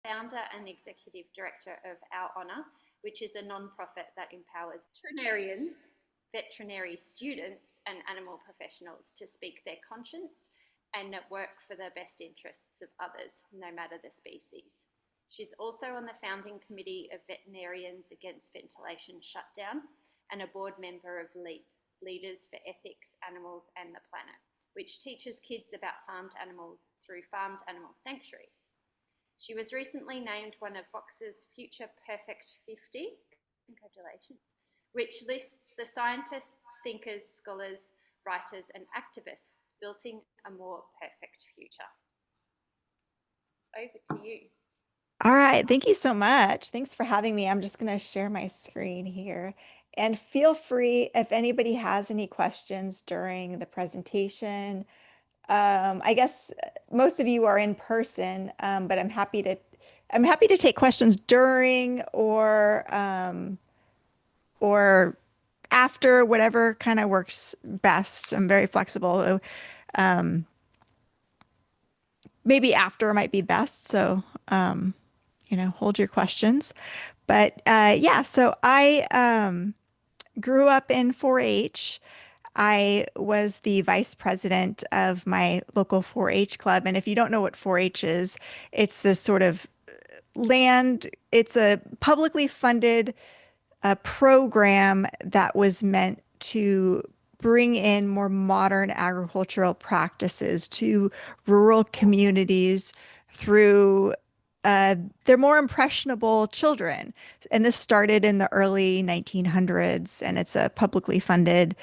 founder and executive director of Our Honour, which is a non-profit that empowers veterinarians, veterinary students and animal professionals to speak their conscience and work for the best interests of others, no matter the species. She's also on the founding committee of Veterinarians Against Ventilation Shutdown and a board member of Leaders for Ethics, Animals and the Planet, which teaches kids about farmed animals through farmed animal sanctuaries. She was recently named one of Vox's Future Perfect 50, congratulations, which lists the scientists, thinkers, scholars, writers and activists building a more perfect future. Over to you. All right, thank you so much. Thanks for having me. I'm just going to share my screen here. And feel free if anybody has any questions during the presentation. I guess most of you are in person, but I'm happy to take questions during or after, whatever kind of works best. I'm very flexible. Um, Maybe after might be best. So hold your questions. But yeah, so I grew up in 4-H. I was the vice president of my local 4-H club. And if you don't know what 4-H is, it's this sort of it's a publicly funded program that was meant to bring in more modern agricultural practices to rural communities through their more impressionable children. And this started in the early 1900s, and it's a publicly funded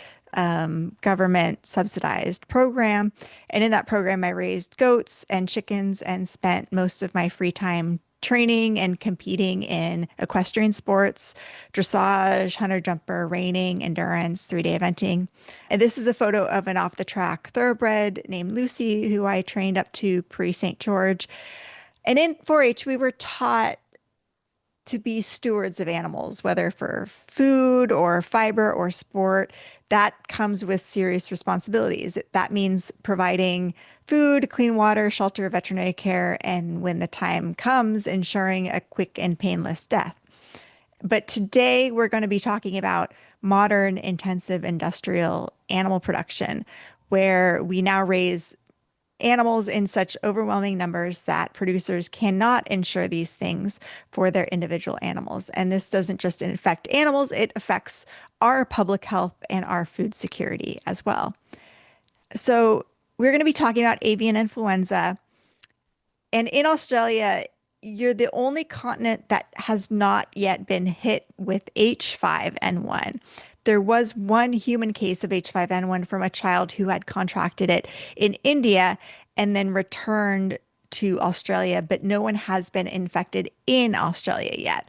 government subsidized program. And in that program, I raised goats and chickens and spent most of my free time training and competing in equestrian sports, dressage, hunter jumper, reining, endurance, 3-day eventing. And this is a photo of an off the track thoroughbred named Lucy, who I trained up to pre St. George. And in 4-H, we were taught to be stewards of animals, whether for food or fiber or sport. That comes with serious responsibilities. That means providing food, clean water, shelter, veterinary care, and when the time comes, ensuring a quick and painless death. But today we're going to be talking about modern intensive industrial animal production, where we now raise animals in such overwhelming numbers that producers cannot ensure these things for their individual animals. And this doesn't just affect animals, it affects our public health and our food security as well. So we're going to be talking about avian influenza. And in Australia, you're the only continent that has not yet been hit with H5N1. There was one human case of H5N1 from a child who had contracted it in India and then returned to Australia, but no one has been infected in Australia yet.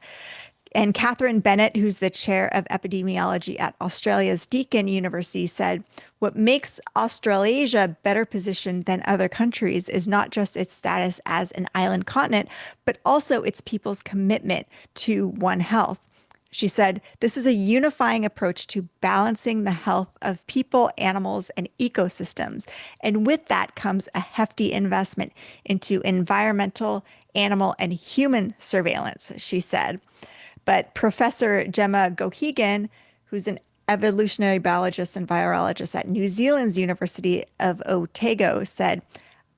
And Catherine Bennett, who's the chair of epidemiology at Australia's Deakin University, said, what makes Australasia better positioned than other countries is not just its status as an island continent, but also its people's commitment to One Health. She said, this is a unifying approach to balancing the health of people, animals, and ecosystems. And with that comes a hefty investment into environmental, animal, and human surveillance, she said. But Professor Gemma Gohegan, who's an evolutionary biologist and virologist at New Zealand's University of Otago, said,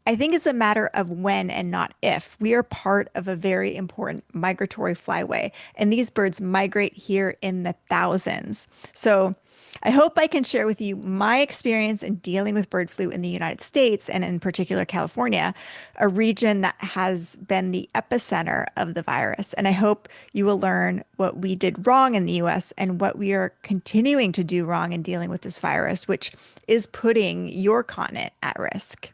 I think it's a matter of when and not if. We are part of a very important migratory flyway, and these birds migrate here in the thousands. So I hope I can share with you my experience in dealing with bird flu in the United States, and in particular California, a region that has been the epicenter of the virus. And I hope you will learn what we did wrong in the US and what we are continuing to do wrong in dealing with this virus, which is putting your continent at risk.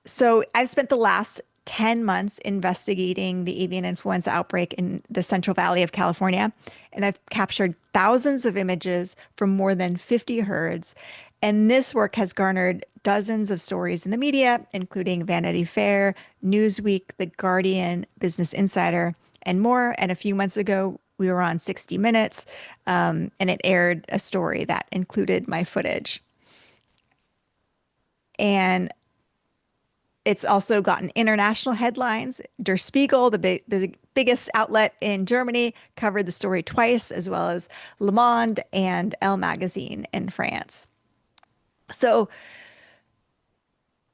So I've spent the last 10 months investigating the avian influenza outbreak in the Central Valley of California, and I've captured thousands of images from more than 50 herds. And this work has garnered dozens of stories in the media, including Vanity Fair, Newsweek, The Guardian, Business Insider, and more. And a few months ago, we were on 60 Minutes, and it aired a story that included my footage. And It's also gotten international headlines. Der Spiegel, the biggest outlet in Germany, covered the story twice, as well as Le Monde and Elle Magazine in France. So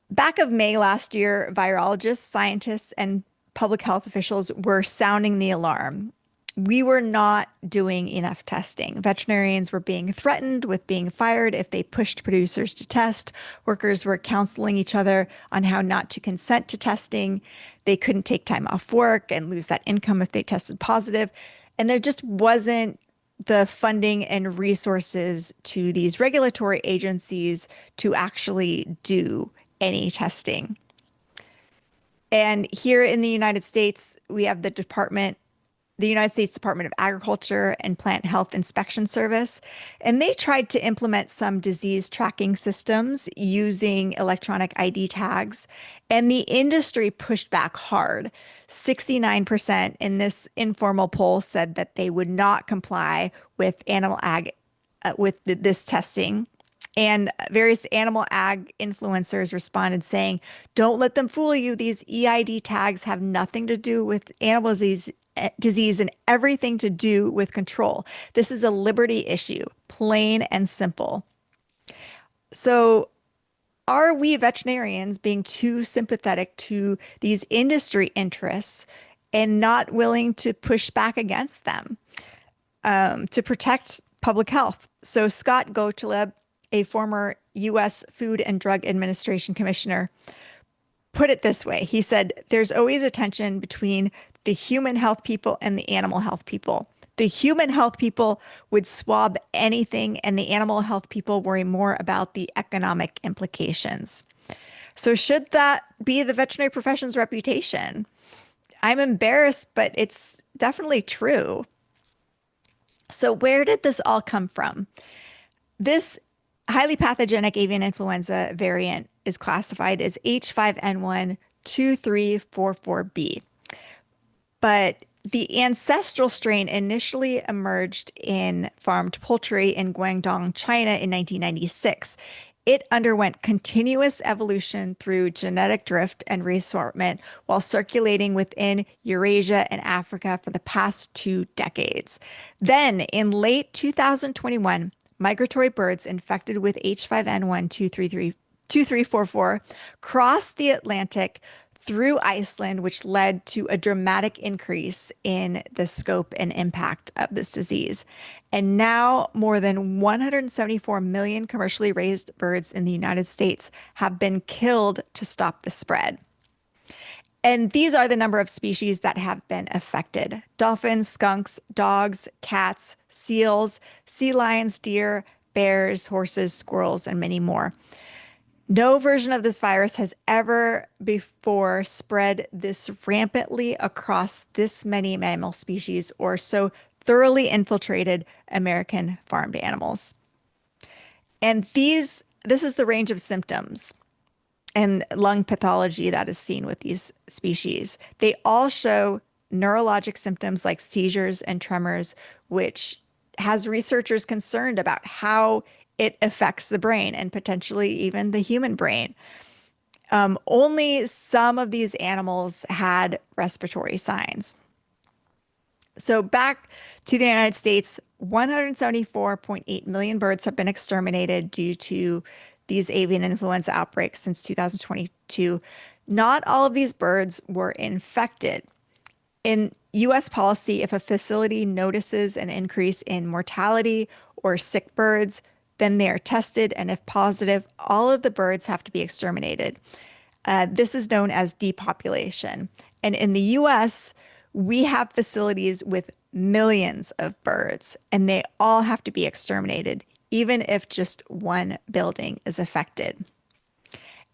back of May last year, virologists, scientists, and public health officials were sounding the alarm. We were not doing enough testing. Veterinarians were being threatened with being fired if they pushed producers to test. Workers were counseling each other on how not to consent to testing. They couldn't take time off work and lose that income if they tested positive. And there just wasn't the funding and resources to these regulatory agencies to actually do any testing. And here in the United States, we have the United States Department of Agriculture and Plant Health Inspection Service, and they tried to implement some disease tracking systems using electronic ID tags, and the industry pushed back hard. 69% in this informal poll said that they would not comply with this testing. And various animal ag influencers responded saying, don't let them fool you. These EID tags have nothing to do with animal disease and everything to do with control. This is a liberty issue, plain and simple. So are we veterinarians being too sympathetic to these industry interests and not willing to push back against them to protect public health? So Scott Gottlieb, a former U.S. Food and Drug Administration commissioner, put it this way. He said, there's always a tension between the human health people and the animal health people. The human health people would swab anything, and the animal health people worry more about the economic implications. So should that be the veterinary profession's reputation? I'm embarrassed, but it's definitely true. So where did this all come from? This highly pathogenic avian influenza variant is classified as H5N1 2344B. But the ancestral strain initially emerged in farmed poultry in Guangdong, China in 1996. It underwent continuous evolution through genetic drift and reassortment while circulating within Eurasia and Africa for the past 2 decades. Then, in late 2021, migratory birds infected with H5N1 2344 crossed the Atlantic through Iceland, which led to a dramatic increase in the scope and impact of this disease. And now more than 174 million commercially raised birds in the United States have been killed to stop the spread. And these are the number of species that have been affected: dolphins, skunks, dogs, cats, seals, sea lions, deer, bears, horses, squirrels, and many more. No version of this virus has ever before spread this rampantly across this many mammal species or so thoroughly infiltrated American farmed animals. And this is the range of symptoms and lung pathology that is seen with these species. They all show neurologic symptoms like seizures and tremors, which has researchers concerned about how it affects the brain and potentially even the human brain. Only some of these animals had respiratory signs. So back to the United States, 174.8 million birds have been exterminated due to these avian influenza outbreaks since 2022. Not all of these birds were infected. In U.S. policy, if a facility notices an increase in mortality or sick birds, then they are tested, and if positive, all of the birds have to be exterminated. This is known as depopulation. And in the U.S., we have facilities with millions of birds, and they all have to be exterminated, even if just one building is affected.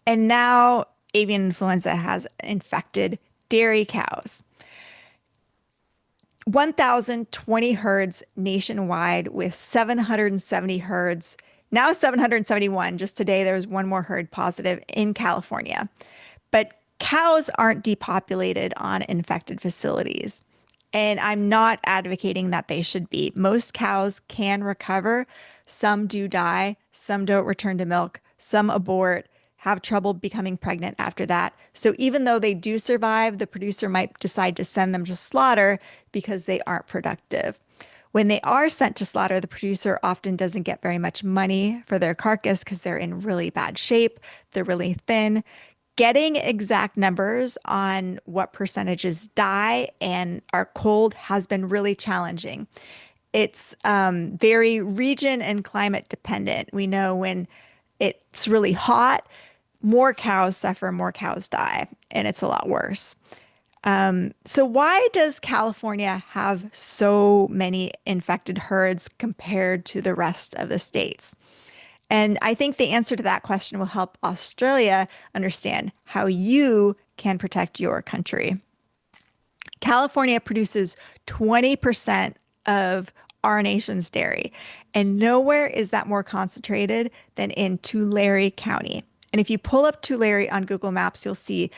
And now avian influenza has infected dairy cows. 1,020 herds nationwide with 770 herds, now 771. Just today, there was one more herd positive in California. But cows aren't depopulated on infected facilities. And I'm not advocating that they should be. Most cows can recover. Some do die. Some don't return to milk. Some abort, have trouble becoming pregnant after that. So even though they do survive, the producer might decide to send them to slaughter because they aren't productive. When they are sent to slaughter, the producer often doesn't get very much money for their carcass because they're in really bad shape. They're really thin. Getting exact numbers on what percentages die and are cold has been really challenging. It's very region and climate dependent. We know when it's really hot, more cows suffer, more cows die, and it's a lot worse. So why does California have so many infected herds compared to the rest of the states? And I think the answer to that question will help Australia understand how you can protect your country. California produces 20% of our nation's dairy, and nowhere is that more concentrated than in Tulare County. And if you pull up Tulare on Google Maps, you'll see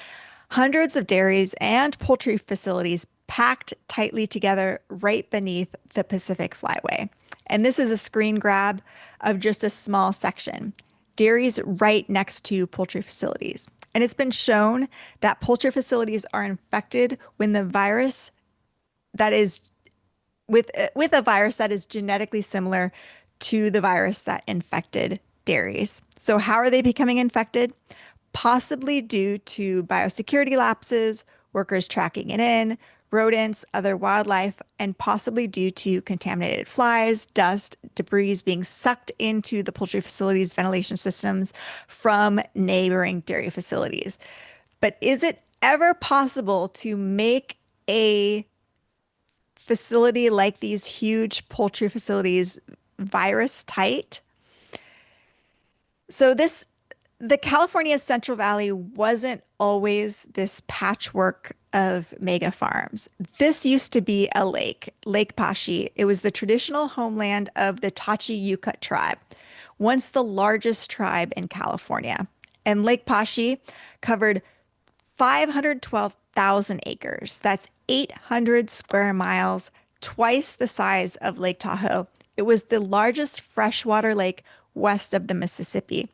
hundreds of dairies and poultry facilities packed tightly together right beneath the Pacific Flyway. And this is a screen grab of just a small section. Dairies right next to poultry facilities. And it's been shown that poultry facilities are infected when the virus that is with a virus that is genetically similar to the virus that infected dairies. So how are they becoming infected? Possibly due to biosecurity lapses, workers tracking it in, rodents, other wildlife, and possibly due to contaminated flies, dust, debris being sucked into the poultry facilities' ventilation systems from neighboring dairy facilities. But is it ever possible to make a facility like these huge poultry facilities virus tight? So the California Central Valley wasn't always this patchwork of mega farms. This used to be a lake, Lake Pashi. It was the traditional homeland of the Tachi-Yucca tribe, once the largest tribe in California. And Lake Pashi covered 512,000 acres. That's 800 square miles, twice the size of Lake Tahoe. It was the largest freshwater lake west of the Mississippi.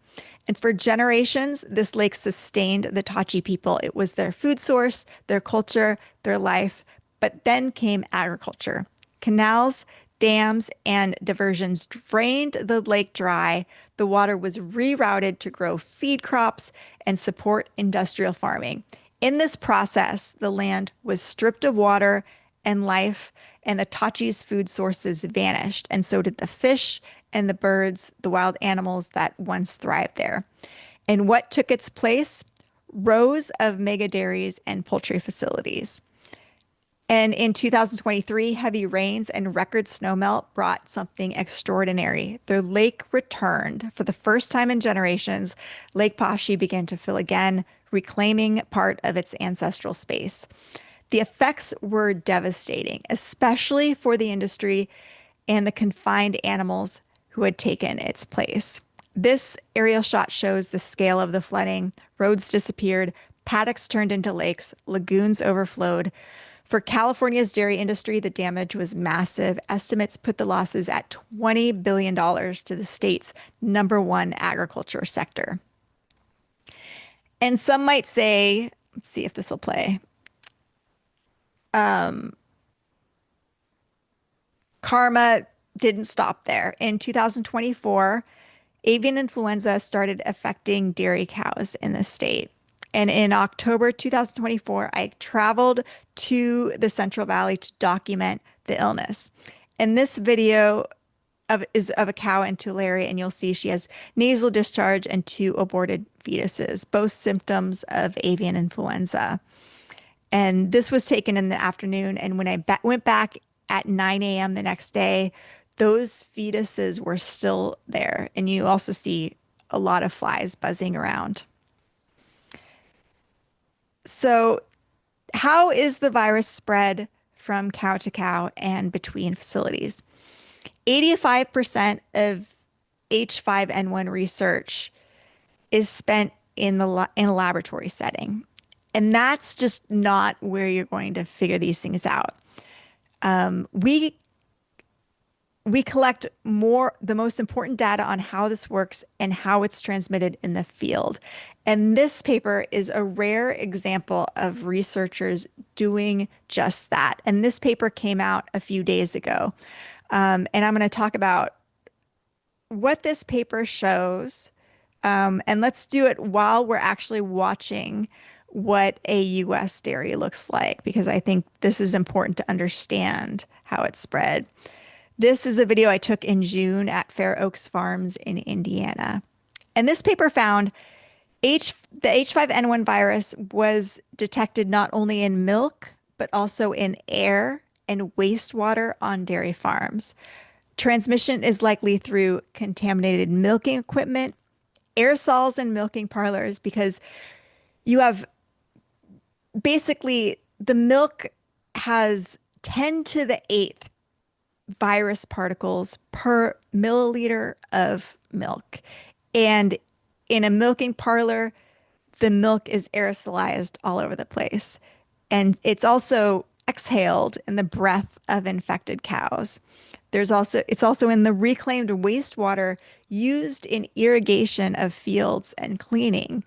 And for generations, this lake sustained the Tachi people. It was their food source, their culture, their life. But then came agriculture. Canals, dams, and diversions drained the lake dry. The water was rerouted to grow feed crops and support industrial farming. In this process, the land was stripped of water and life, and the Tachi's food sources vanished. And so did the fish and the birds, the wild animals that once thrived there. And what took its place? Rows of mega dairies and poultry facilities. And in 2023, heavy rains and record snowmelt brought something extraordinary. The lake returned. For the first time in generations, Lake Pashi began to fill again, reclaiming part of its ancestral space. The effects were devastating, especially for the industry and the confined animals who had taken its place. This aerial shot shows the scale of the flooding. Roads disappeared, paddocks turned into lakes, lagoons overflowed. For California's dairy industry, the damage was massive. Estimates put the losses at $20 billion to the state's #1 agriculture sector. And some might say, let's see if this will play. Karma didn't stop there. In 2024, avian influenza started affecting dairy cows in the state. And in October 2024, I traveled to the Central Valley to document the illness. And this video is of a cow in Tulare, and you'll see she has nasal discharge and 2 aborted fetuses, both symptoms of avian influenza. And this was taken in the afternoon. And when I went back at 9 a.m. the next day, those fetuses were still there. And you also see a lot of flies buzzing around. So how is the virus spread from cow to cow and between facilities? 85% of H5N1 research is spent in a laboratory setting. And that's just not where you're going to figure these things out. We we collect the most important data on how this works and how it's transmitted in the field. And this paper is a rare example of researchers doing just that. And this paper came out a few days ago. And I'm going to talk about what this paper shows. And let's do it while we're actually watching what a US dairy looks like, because I think this is important to understand how it's spread. This is a video I took in June at Fair Oaks Farms in Indiana. And this paper found the H5N1 virus was detected not only in milk, but also in air and wastewater on dairy farms. Transmission is likely through contaminated milking equipment, aerosols in milking parlors, because you have basically the milk has 10 to the 8th virus particles per milliliter of milk. And in a milking parlor, the milk is aerosolized all over the place. And it's also exhaled in the breath of infected cows. It's also in the reclaimed wastewater used in irrigation of fields and cleaning.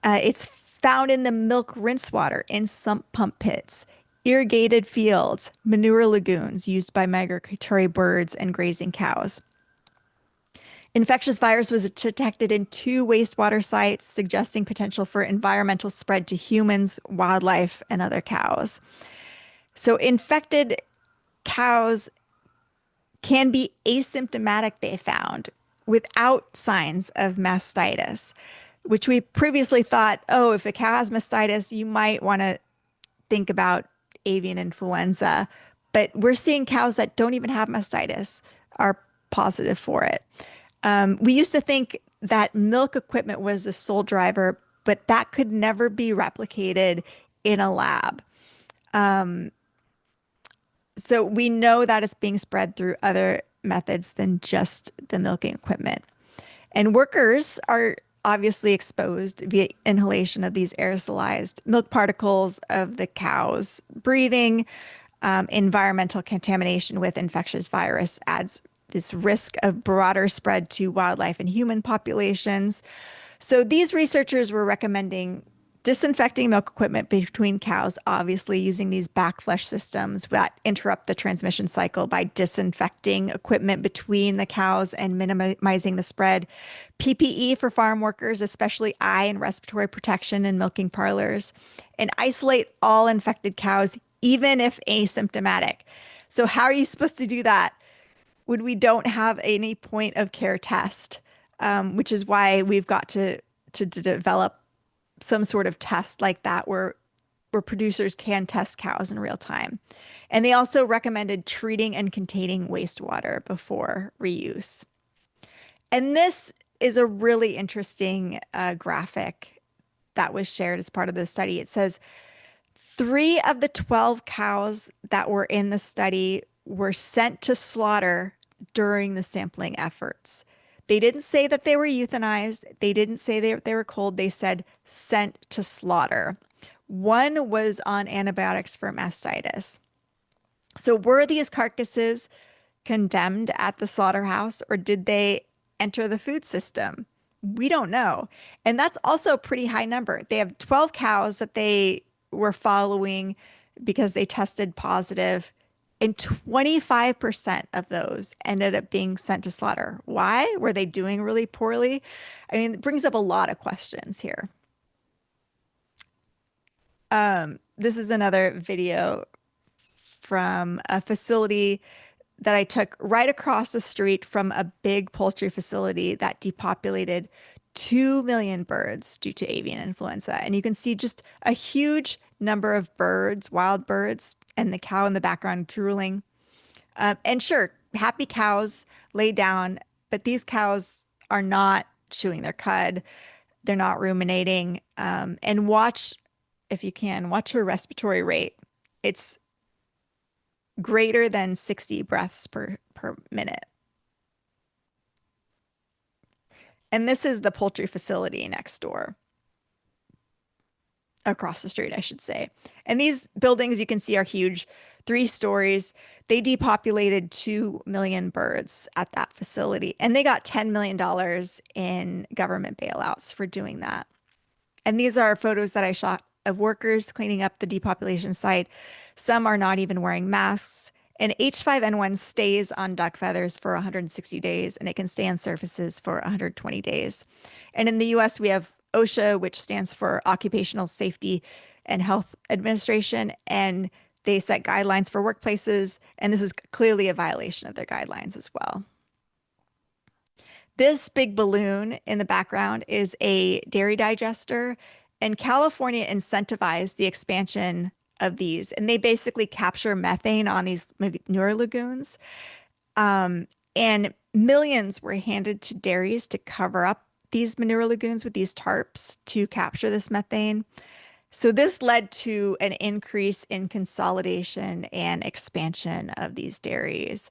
It's found in the milk rinse water in sump pump pits, irrigated fields, manure lagoons used by migratory birds and grazing cows. Infectious virus was detected in 2 wastewater sites, suggesting potential for environmental spread to humans, wildlife, and other cows. So infected cows can be asymptomatic, they found, without signs of mastitis, which we previously thought, oh, if a cow has mastitis, you might want to think about avian influenza. But we're seeing cows that don't even have mastitis are positive for it. We used to think that milk equipment was the sole driver, but that could never be replicated in a lab. So we know that it's being spread through other methods than just the milking equipment. And workers are obviously exposed via inhalation of these aerosolized milk particles of the cows breathing. Environmental contamination with infectious virus adds this risk of broader spread to wildlife and human populations. So these researchers were recommending disinfecting milk equipment between cows, obviously using these backflush systems that interrupt the transmission cycle by disinfecting equipment between the cows and minimizing the spread. PPE for farm workers, especially eye and respiratory protection in milking parlors, and isolate all infected cows, even if asymptomatic. So how are you supposed to do that when we don't have any point of care test, which is why we've got to develop some sort of test like that where producers can test cows in real time. And they also recommended treating and containing wastewater before reuse. And this is a really interesting graphic that was shared as part of the study. It says 3 of the 12 cows that were in the study were sent to slaughter during the sampling efforts. They didn't say that they were euthanized. They didn't say they were cold. They said sent to slaughter. 1 was on antibiotics for mastitis. So were these carcasses condemned at the slaughterhouse, or did they enter the food system? We don't know. And that's also a pretty high number. They have 12 cows that they were following because they tested positive, and 25% of those ended up being sent to slaughter. Why? Were they doing really poorly? I mean, it brings up a lot of questions here. This is another video from a facility that I took right across the street from a big poultry facility that depopulated 2 million birds due to avian influenza. And you can see just a huge number of birds, wild birds, and the cow in the background drooling. And sure, happy cows lay down, but these cows are not chewing their cud. They're not ruminating. And watch, if you can, watch her respiratory rate. It's greater than 60 breaths per minute. And this is the poultry facility next door. Across the street, I should say. And these buildings you can see are huge. 3 stories. They depopulated 2 million birds at that facility, and they got $10 million in government bailouts for doing that. And these are photos that I shot of workers cleaning up the depopulation site. Some are not even wearing masks. And H5N1 stays on duck feathers for 160 days, and it can stay on surfaces for 120 days. And in the US, we have OSHA, which stands for Occupational Safety and Health Administration, and they set guidelines for workplaces, and this is clearly a violation of their guidelines as well. This big balloon in the background is a dairy digester, and California incentivized the expansion of these, and they basically capture methane on these manure lagoons. And millions were handed to dairies to cover up these manure lagoons with these tarps to capture this methane. So this led to an increase in consolidation and expansion of these dairies.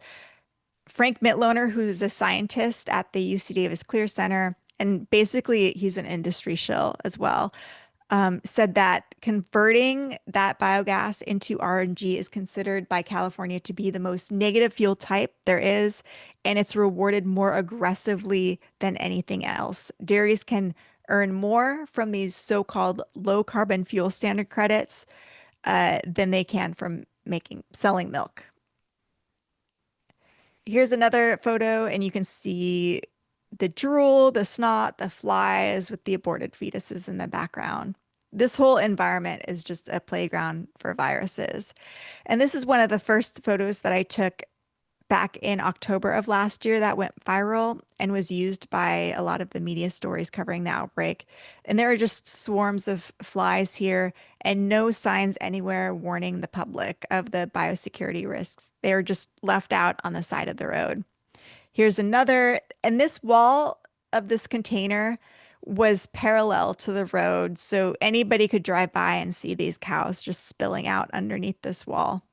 Frank Mitloner, who's a scientist at the UC Davis Clear Center, and basically he's an industry shill as well, said that converting that biogas into RNG is considered by California to be the most negative fuel type there is, and it's rewarded more aggressively than anything else. Dairies can earn more from these so-called low carbon fuel standard credits than they can from selling milk. Here's another photo, and you can see the drool, the snot, the flies with the aborted fetuses in the background. This whole environment is just a playground for viruses. And this is one of the first photos that I took back in October of last year that went viral and was used by a lot of the media stories covering the outbreak. And there are just swarms of flies here and no signs anywhere warning the public of the biosecurity risks. They're just left out on the side of the road. Here's another, and this wall of this container was parallel to the road, so anybody could drive by and see these cows just spilling out underneath this wall.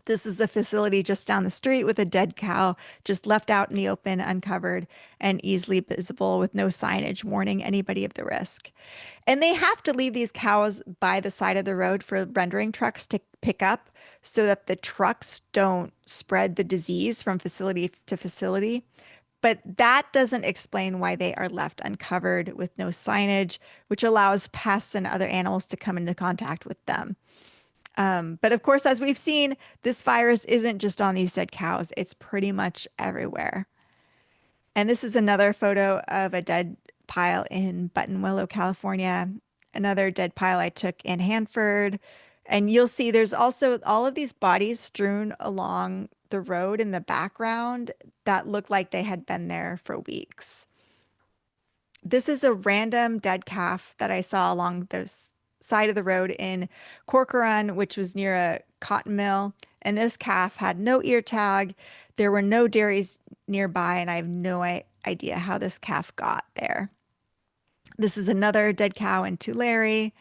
This is a facility just down the street with a dead cow just left out in the open, uncovered, and easily visible with no signage warning anybody of the risk. And they have to leave these cows by the side of the road for rendering trucks to pick up so that the trucks don't spread the disease from facility to facility. But that doesn't explain why they are left uncovered with no signage, which allows pests and other animals to come into contact with them. But of course, as we've seen, this virus isn't just on these dead cows. It's pretty much everywhere. And this is another photo of a dead pile in Buttonwillow, California. Another dead pile I took in Hanford. And you'll see there's also all of these bodies strewn along the road in the background that look like they had been there for weeks. This is a random dead calf that I saw along this side of the road in Corcoran, which was near a cotton mill. And this calf had no ear tag. There were no dairies nearby, and I have no idea how this calf got there. This is another dead cow in Tulare.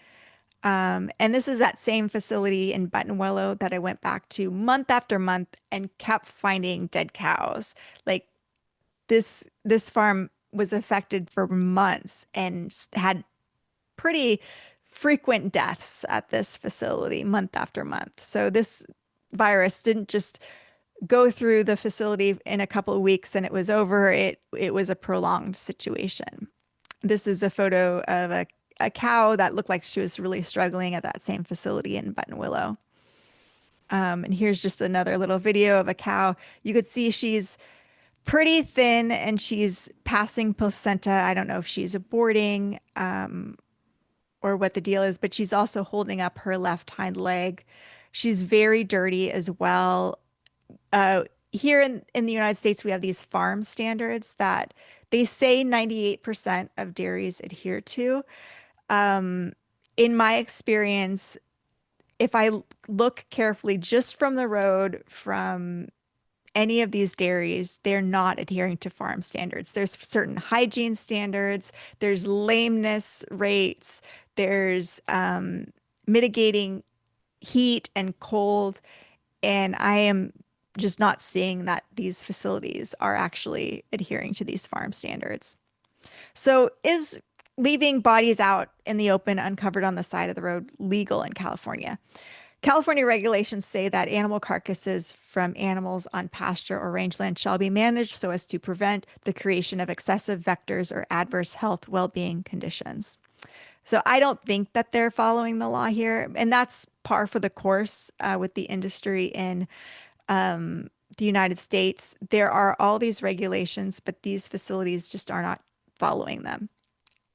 And this is that same facility in Buttonwillow that I went back to month after month and kept finding dead cows. Like this farm was affected for months and had pretty frequent deaths at this facility month after month. So this virus didn't just go through the facility in a couple of weeks and it was over. It was a prolonged situation. This is a photo of a cow that looked like she was really struggling at that same facility in Buttonwillow. And here's just another little video of a cow. You could see she's pretty thin and she's passing placenta. I don't know if she's aborting or what the deal is, but she's also holding up her left hind leg. She's very dirty as well. Here in the United States, we have these farm standards that they say 98% of dairies adhere to. In my experience, if I look carefully just from the road from any of these dairies, they're not adhering to farm standards. There's certain hygiene standards, there's lameness rates, there's mitigating heat and cold, and I am just not seeing that these facilities are actually adhering to these farm standards. So is leaving bodies out in the open uncovered on the side of the road legal in California? California regulations say that animal carcasses from animals on pasture or rangeland shall be managed so as to prevent the creation of excessive vectors or adverse health well-being conditions. So I don't think that they're following the law here, and that's par for the course with the industry in the United States. There are all these regulations, but these facilities just are not following them.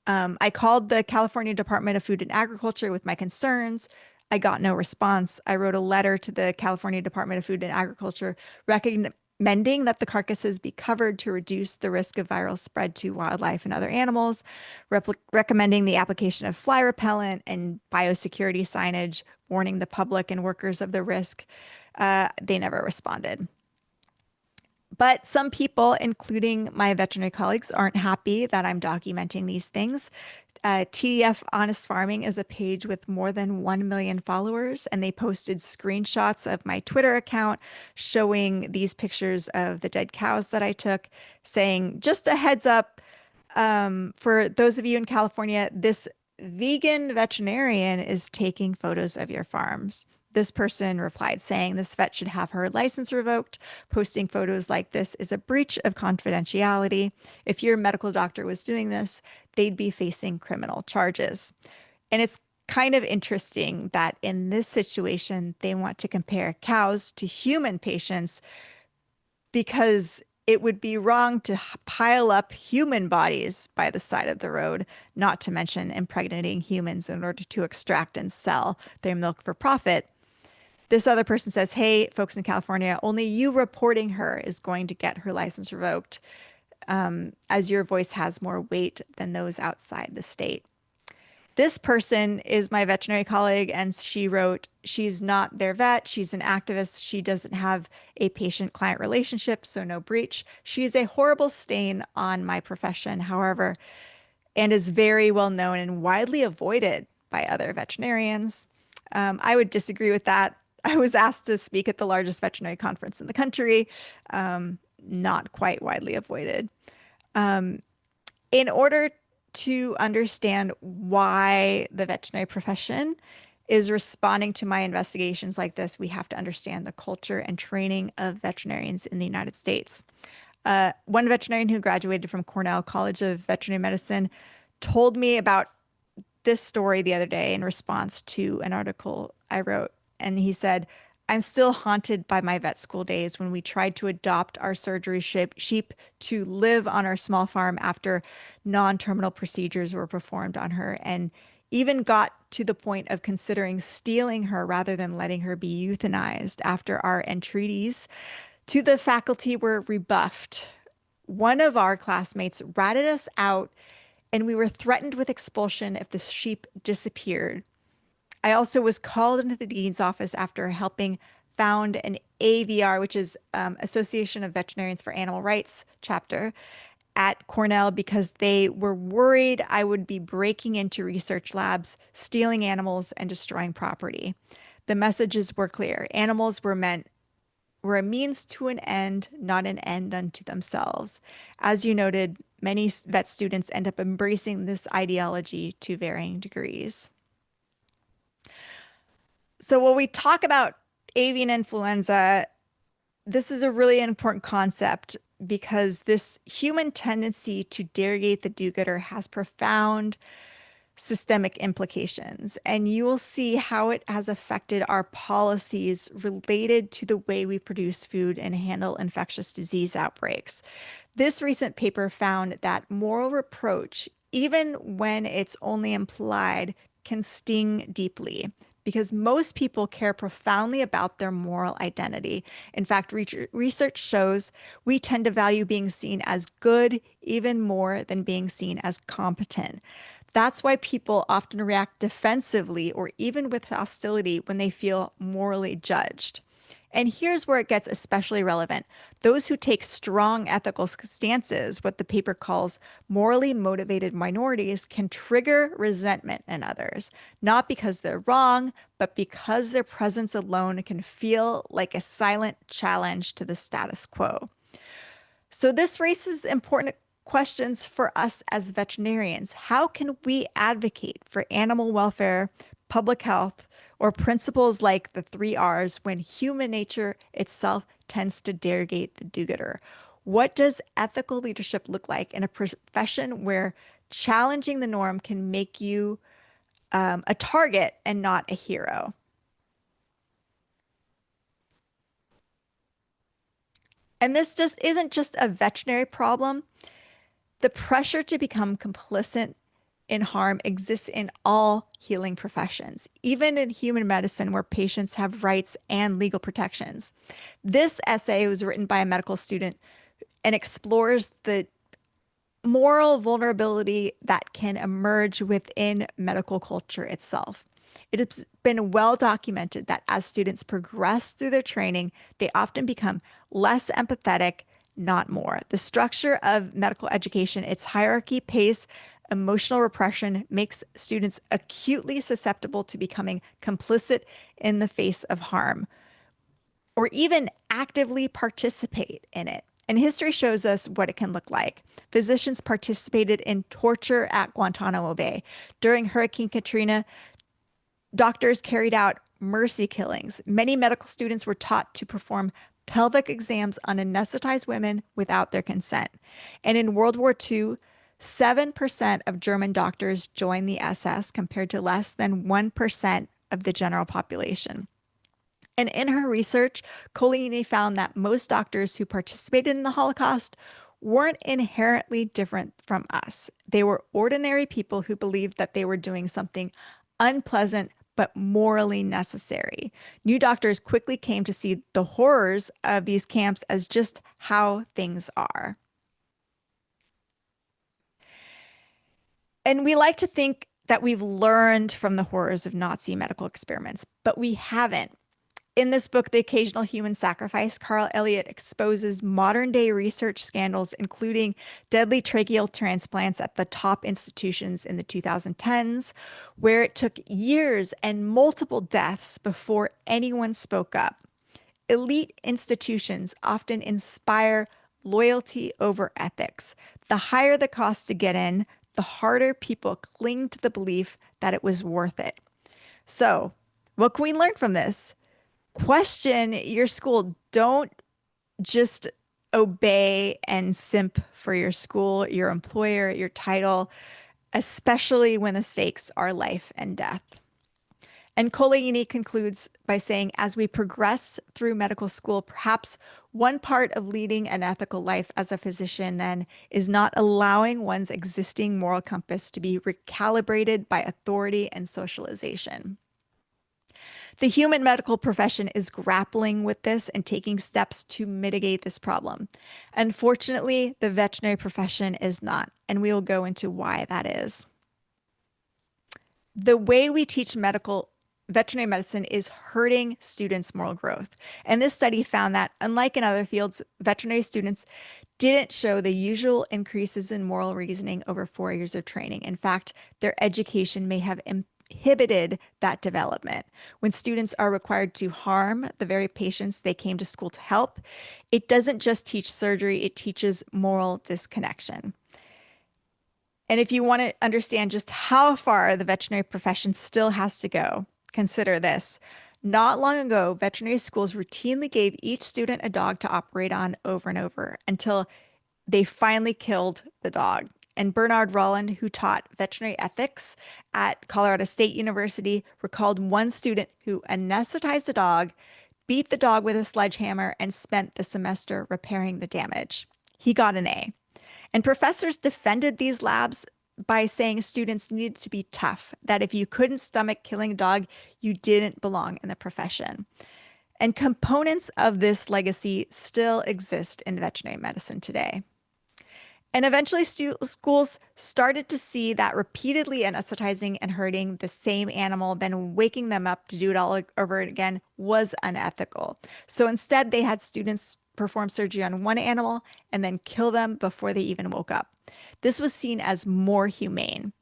I called the California Department of Food and Agriculture with my concerns. I got no response. I wrote a letter to the California Department of Food and Agriculture recommending that the carcasses be covered to reduce the risk of viral spread to wildlife and other animals, recommending the application of fly repellent and biosecurity signage, warning the public and workers of the risk. They never responded. But some people, including my veterinary colleagues, aren't happy that I'm documenting these things. TDF Honest Farming is a page with more than 1 million followers, and they posted screenshots of my Twitter account showing these pictures of the dead cows that I took, saying, just a heads up, for those of you in California, this vegan veterinarian is taking photos of your farms. This person replied saying this vet should have her license revoked. Posting photos like this is a breach of confidentiality. If your medical doctor was doing this, they'd be facing criminal charges. And it's kind of interesting that in this situation, they want to compare cows to human patients because it would be wrong to pile up human bodies by the side of the road, not to mention impregnating humans in order to extract and sell their milk for profit. This other person says, hey, folks in California, only you reporting her is going to get her license revoked, as your voice has more weight than those outside the state. This person is my veterinary colleague, and she wrote, she's not their vet. She's an activist. She doesn't have a patient-client relationship, so no breach. She's a horrible stain on my profession, however, and is very well known and widely avoided by other veterinarians. I would disagree with that. I was asked to speak at the largest veterinary conference in the country, not quite widely avoided. In order to understand why the veterinary profession is responding to my investigations like this, we have to understand the culture and training of veterinarians in the United States. One veterinarian who graduated from Cornell College of Veterinary Medicine told me about this story the other day in response to an article I wrote. And he said, I'm still haunted by my vet school days when we tried to adopt our surgery sheep to live on our small farm after non-terminal procedures were performed on her, and even got to the point of considering stealing her rather than letting her be euthanized after our entreaties to the faculty were rebuffed. One of our classmates ratted us out, and we were threatened with expulsion if the sheep disappeared. I also was called into the dean's office after helping found an AVR, which is Association of Veterinarians for Animal Rights chapter at Cornell, because they were worried I would be breaking into research labs, stealing animals, and destroying property. The messages were clear. Animals were a means to an end, not an end unto themselves. As you noted, many vet students end up embracing this ideology to varying degrees. So when we talk about avian influenza, this is a really important concept because this human tendency to derogate the do-gooder has profound systemic implications. And you will see how it has affected our policies related to the way we produce food and handle infectious disease outbreaks. This recent paper found that moral reproach, even when it's only implied, can sting deeply, because most people care profoundly about their moral identity. In fact, research shows we tend to value being seen as good even more than being seen as competent. That's why people often react defensively or even with hostility when they feel morally judged. And here's where it gets especially relevant. Those who take strong ethical stances, what the paper calls morally motivated minorities, can trigger resentment in others, not because they're wrong, but because their presence alone can feel like a silent challenge to the status quo. So this raises important questions for us as veterinarians. How can we advocate for animal welfare, public health, or principles like the three R's when human nature itself tends to derogate the do-gooder? What does ethical leadership look like in a profession where challenging the norm can make you a target and not a hero? And this just isn't just a veterinary problem. The pressure to become complicit in harm exists in all healing professions, even in human medicine where patients have rights and legal protections. This essay was written by a medical student and explores the moral vulnerability that can emerge within medical culture itself. It has been well documented that as students progress through their training, they often become less empathetic, not more. The structure of medical education, its hierarchy, pace, emotional repression makes students acutely susceptible to becoming complicit in the face of harm or even actively participate in it. And history shows us what it can look like. Physicians participated in torture at Guantanamo Bay. During Hurricane Katrina, doctors carried out mercy killings. Many medical students were taught to perform pelvic exams on anesthetized women without their consent. And in World War II, 7% of German doctors joined the SS compared to less than 1% of the general population. And in her research, Colini found that most doctors who participated in the Holocaust weren't inherently different from us. They were ordinary people who believed that they were doing something unpleasant but morally necessary. New doctors quickly came to see the horrors of these camps as just how things are. And we like to think that we've learned from the horrors of Nazi medical experiments, but we haven't. In this book, The Occasional Human Sacrifice, Carl Elliott exposes modern day research scandals, including deadly tracheal transplants at the top institutions in the 2010s, where it took years and multiple deaths before anyone spoke up. Elite institutions often inspire loyalty over ethics. The higher the cost to get in, the harder people cling to the belief that it was worth it. So, what can we learn from this? Question your school. Don't just obey and simp for your school, your employer, your title, especially when the stakes are life and death. And Coligny concludes by saying, as we progress through medical school, perhaps one part of leading an ethical life as a physician then is not allowing one's existing moral compass to be recalibrated by authority and socialization. The human medical profession is grappling with this and taking steps to mitigate this problem. Unfortunately, the veterinary profession is not, and we will go into why that is. The way we teach veterinary medicine is hurting students' moral growth. And this study found that, unlike in other fields, veterinary students didn't show the usual increases in moral reasoning over 4 years of training. In fact, their education may have inhibited that development. When students are required to harm the very patients they came to school to help, it doesn't just teach surgery, it teaches moral disconnection. And if you want to understand just how far the veterinary profession still has to go, consider this. Not long ago, veterinary schools routinely gave each student a dog to operate on over and over until they finally killed the dog. And Bernard Rolland, who taught veterinary ethics at Colorado State University, recalled one student who anesthetized a dog, beat the dog with a sledgehammer, and spent the semester repairing the damage. He got an A. And professors defended these labs by saying students needed to be tough, that if you couldn't stomach killing a dog, you didn't belong in the profession. And components of this legacy still exist in veterinary medicine today. And eventually schools started to see that repeatedly anesthetizing and hurting the same animal, then waking them up to do it all over again was unethical. So instead, they had students perform surgery on one animal and then kill them before they even woke up. This was seen as more humane.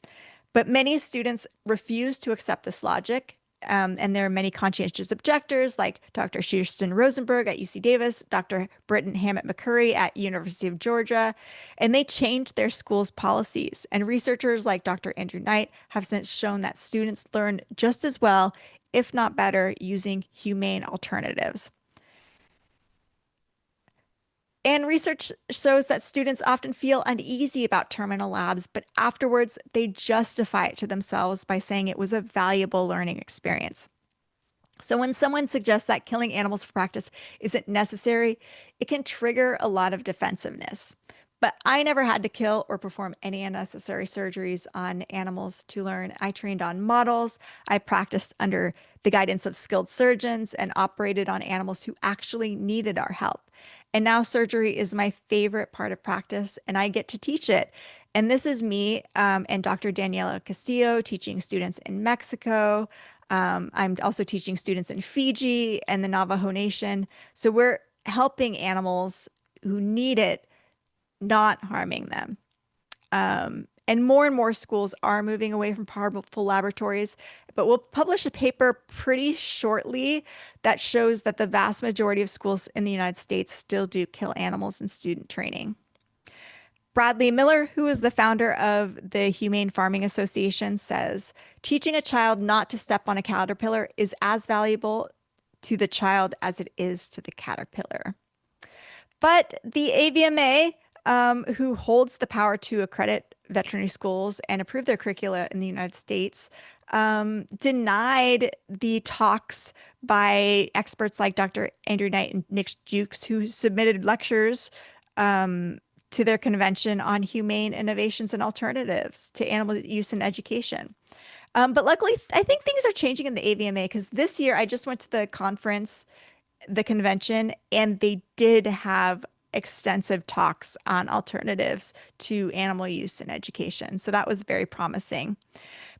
But many students refused to accept this logic. And there are many conscientious objectors like Dr. Kirsten Rosenberg at UC Davis, Dr. Britton Hammett McCurry at University of Georgia, and they changed their school's policies. And researchers like Dr. Andrew Knight have since shown that students learn just as well, if not better, using humane alternatives. And research shows that students often feel uneasy about terminal labs, but afterwards they justify it to themselves by saying it was a valuable learning experience. So when someone suggests that killing animals for practice isn't necessary, it can trigger a lot of defensiveness. But I never had to kill or perform any unnecessary surgeries on animals to learn. I trained on models. I practiced under the guidance of skilled surgeons and operated on animals who actually needed our help. And now surgery is my favorite part of practice, and I get to teach it. And this is me and Dr. Daniela Castillo teaching students in Mexico. I'm also teaching students in Fiji and the Navajo Nation. So we're helping animals who need it, not harming them. And more schools are moving away from powerful laboratories, but we'll publish a paper pretty shortly that shows that the vast majority of schools in the United States still do kill animals in student training. Bradley Miller, who is the founder of the Humane Farming Association, says, teaching a child not to step on a caterpillar is as valuable to the child as it is to the caterpillar. But the AVMA, who holds the power to accredit veterinary schools and approve their curricula in the United States, denied the talks by experts like Dr. Andrew Knight and Nick Jukes, who submitted lectures to their convention on humane innovations and alternatives to animal use in education. But luckily, I think things are changing in the AVMA, because this year I just went to the conference, the convention, and they did have extensive talks on alternatives to animal use in education. So that was very promising.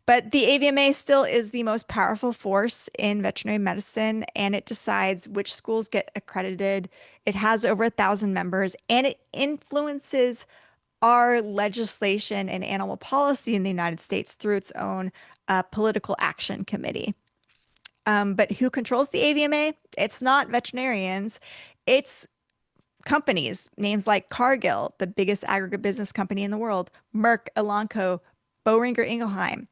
But the AVMA still is the most powerful force in veterinary medicine, and it decides which schools get accredited. It has over 1,000 members, and it influences our legislation and animal policy in the United States through its own political action committee. But who controls the AVMA? It's not veterinarians. It's companies, names like Cargill, the biggest agribusiness company in the world, Merck, Elanco, Boehringer Ingelheim.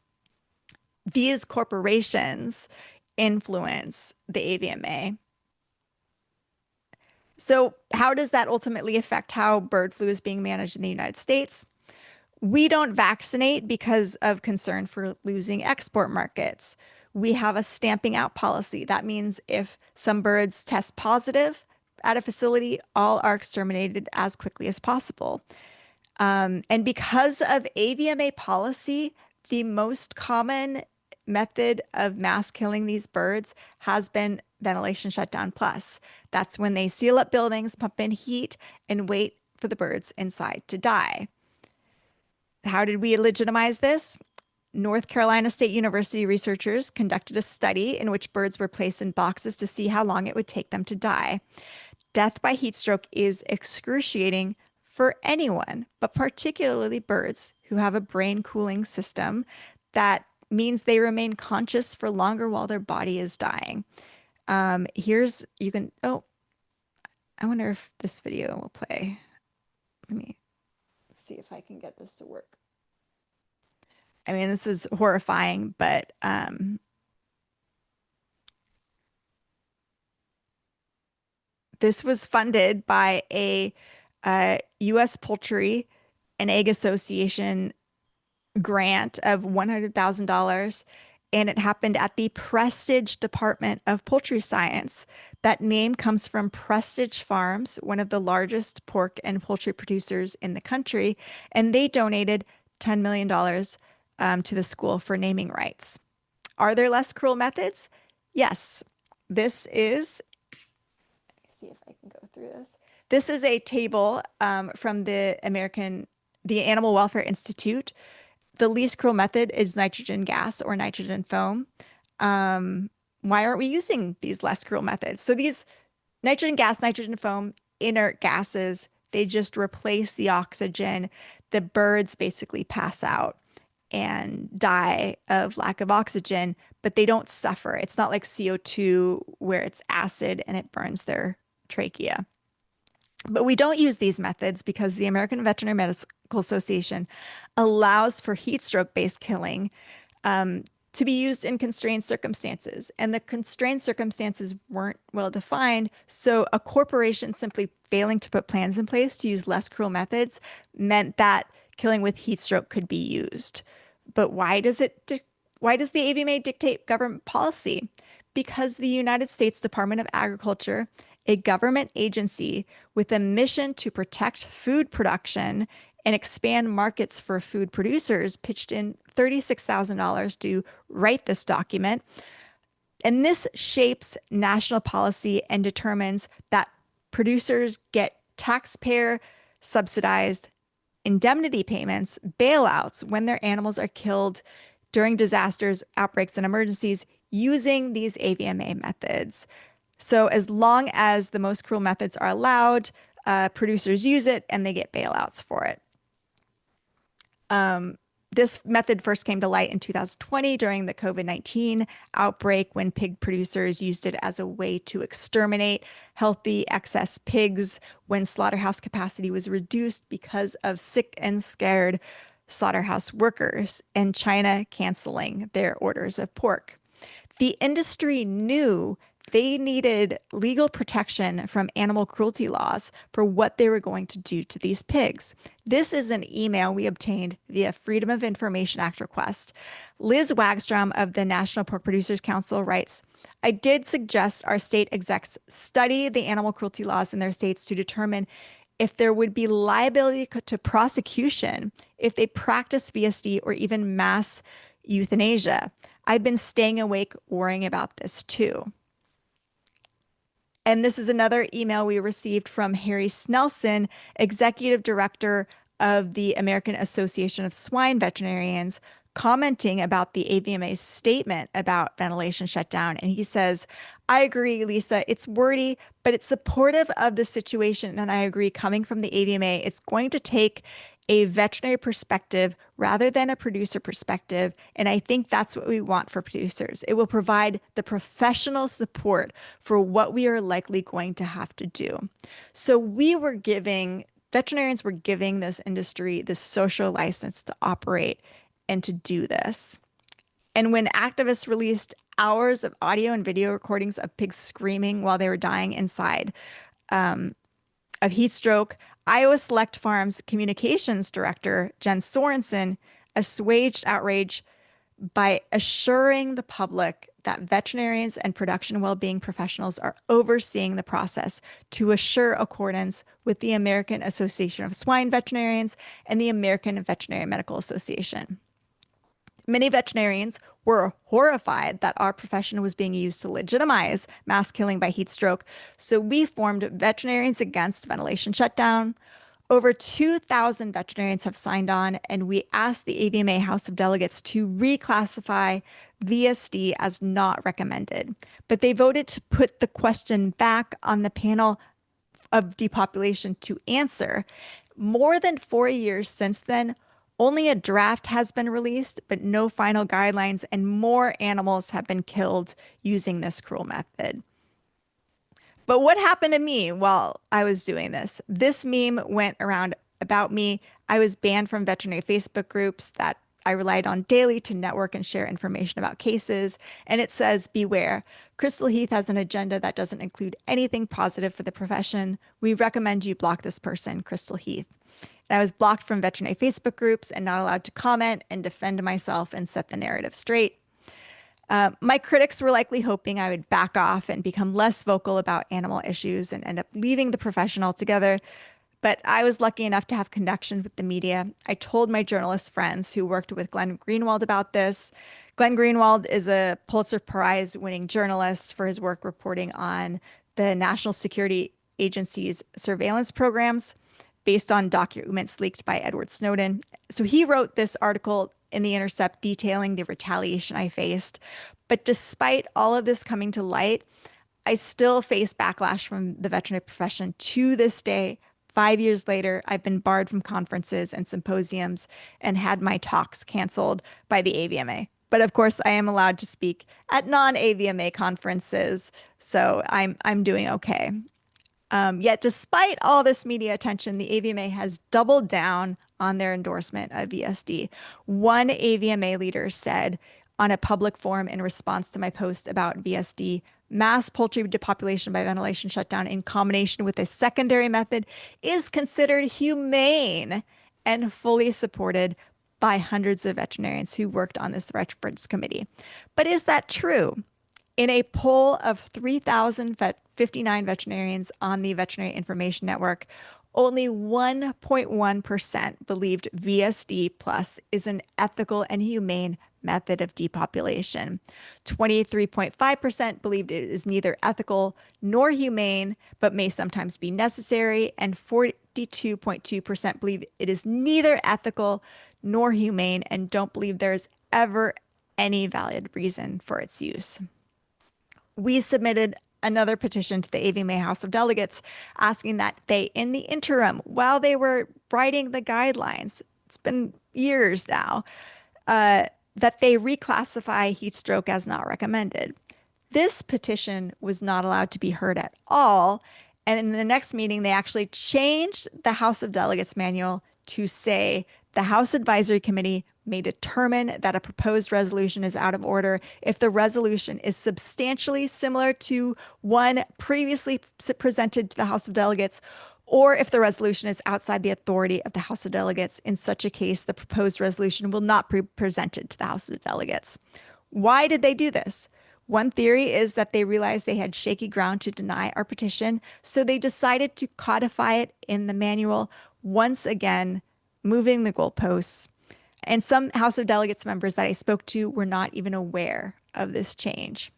These corporations influence the AVMA. So how does that ultimately affect how bird flu is being managed in the United States? We don't vaccinate because of concern for losing export markets. We have a stamping out policy. That means if some birds test positive at a facility, all are exterminated as quickly as possible. And because of AVMA policy, the most common method of mass killing these birds has been ventilation shutdown plus. That's when they seal up buildings, pump in heat, and wait for the birds inside to die. How did we legitimize this? North Carolina State University researchers conducted a study in which birds were placed in boxes to see how long it would take them to die. Death by heat stroke is excruciating for anyone, but particularly birds who have a brain cooling system that means they remain conscious for longer while their body is dying. I wonder if this video will play. Let me see if I can get this to work. I mean, this is horrifying, but this was funded by a U.S. Poultry and Egg Association grant of $100,000, and it happened at the Prestige Department of Poultry Science. That name comes from Prestige Farms, one of the largest pork and poultry producers in the country, and they donated $10 million to the school for naming rights. Are there less cruel methods? Yes. This is, let me see if I can go through this. This is a table from the Animal Welfare Institute. The least cruel method is nitrogen gas or nitrogen foam. Why aren't we using these less cruel methods? So these nitrogen gas, nitrogen foam, inert gases, they just replace the oxygen. The birds basically pass out. and die of lack of oxygen, but they don't suffer. It's not like CO2 where it's acid and it burns their trachea. But we don't use these methods because the American Veterinary Medical Association allows for heat stroke based killing um, to be used in constrained circumstances. And the constrained circumstances weren't well defined. So a corporation simply failing to put plans in place to use less cruel methods meant that killing with heat stroke could be used. But why does the AVMA dictate government policy? Because the United States Department of Agriculture, a government agency with a mission to protect food production and expand markets for food producers, pitched in $36,000 to write this document. And this shapes national policy and determines that producers get taxpayer subsidized indemnity payments, bailouts when their animals are killed during disasters, outbreaks, and emergencies using these AVMA methods. So as long as the most cruel methods are allowed, producers use it and they get bailouts for it. This method first came to light in 2020 during the COVID-19 outbreak when pig producers used it as a way to exterminate healthy excess pigs when slaughterhouse capacity was reduced because of sick and scared slaughterhouse workers and China canceling their orders of pork. The industry knew they needed legal protection from animal cruelty laws for what they were going to do to these pigs. This is an email we obtained via Freedom of Information Act request. Liz Wagstrom of the National Pork Producers Council writes, I did suggest our state execs study the animal cruelty laws in their states to determine if there would be liability to prosecution if they practice VSD or even mass euthanasia. I've been staying awake worrying about this too. And this is another email we received from Harry Snelson, Executive Director of the American Association of Swine Veterinarians, commenting about the AVMA's statement about ventilation shutdown. And he says, I agree, Lisa, it's wordy, but it's supportive of the situation. And I agree, coming from the AVMA, it's going to take a veterinary perspective rather than a producer perspective. And I think that's what we want for producers. It will provide the professional support for what we are likely going to have to do. So veterinarians were giving this industry the social license to operate and to do this. And when activists released hours of audio and video recordings of pigs screaming while they were dying inside of heat stroke, Iowa Select Farms communications director Jen Sorensen assuaged outrage by assuring the public that veterinarians and production well-being professionals are overseeing the process to assure accordance with the American Association of Swine Veterinarians and the American Veterinary Medical Association. Many veterinarians were horrified that our profession was being used to legitimize mass killing by heat stroke, so we formed Veterinarians Against Ventilation Shutdown. Over 2,000 veterinarians have signed on, and we asked the AVMA House of Delegates to reclassify VSD as not recommended. But they voted to put the question back on the panel of depopulation to answer. More than 4 years since then, only a draft has been released, but no final guidelines, and more animals have been killed using this cruel method. But what happened to me while I was doing this? This meme went around about me. I was banned from veterinary Facebook groups that I relied on daily to network and share information about cases. And it says, beware, Crystal Heath has an agenda that doesn't include anything positive for the profession. We recommend you block this person, Crystal Heath. And I was blocked from veterinary Facebook groups and not allowed to comment and defend myself and set the narrative straight. My critics were likely hoping I would back off and become less vocal about animal issues and end up leaving the profession altogether. But I was lucky enough to have connection with the media. I told my journalist friends who worked with Glenn Greenwald about this. Glenn Greenwald is a Pulitzer Prize winning journalist for his work reporting on the National Security Agency's surveillance programs based on documents leaked by Edward Snowden. So he wrote this article in The Intercept detailing the retaliation I faced. But despite all of this coming to light, I still face backlash from the veterinary profession to this day, 5 years later, I've been barred from conferences and symposiums and had my talks canceled by the AVMA. But of course, I am allowed to speak at non-AVMA conferences, so I'm doing okay. Yet, despite all this media attention, the AVMA has doubled down on their endorsement of VSD. One AVMA leader said on a public forum in response to my post about VSD, mass poultry depopulation by ventilation shutdown in combination with a secondary method is considered humane and fully supported by hundreds of veterinarians who worked on this reference committee. But is that true? In a poll of 3,059 veterinarians on the Veterinary Information Network, only 1.1% believed VSD plus is an ethical and humane method of depopulation. 23.5% believed it is neither ethical nor humane, but may sometimes be necessary, and 42.2% believe it is neither ethical nor humane and don't believe there is ever any valid reason for its use. We submitted another petition to the AVMA House of Delegates asking that they, in the interim, while they were writing the guidelines, it's been years now, that they reclassify heat stroke as not recommended. This petition was not allowed to be heard at all. And in the next meeting, they actually changed the House of Delegates manual to say the House Advisory Committee may determine that a proposed resolution is out of order if the resolution is substantially similar to one previously presented to the House of Delegates, or if the resolution is outside the authority of the House of Delegates. In such a case, the proposed resolution will not be presented to the House of Delegates. Why did they do this? One theory is that they realized they had shaky ground to deny our petition, so they decided to codify it in the manual, once again, moving the goalposts. And some House of Delegates members that I spoke to were not even aware of this change.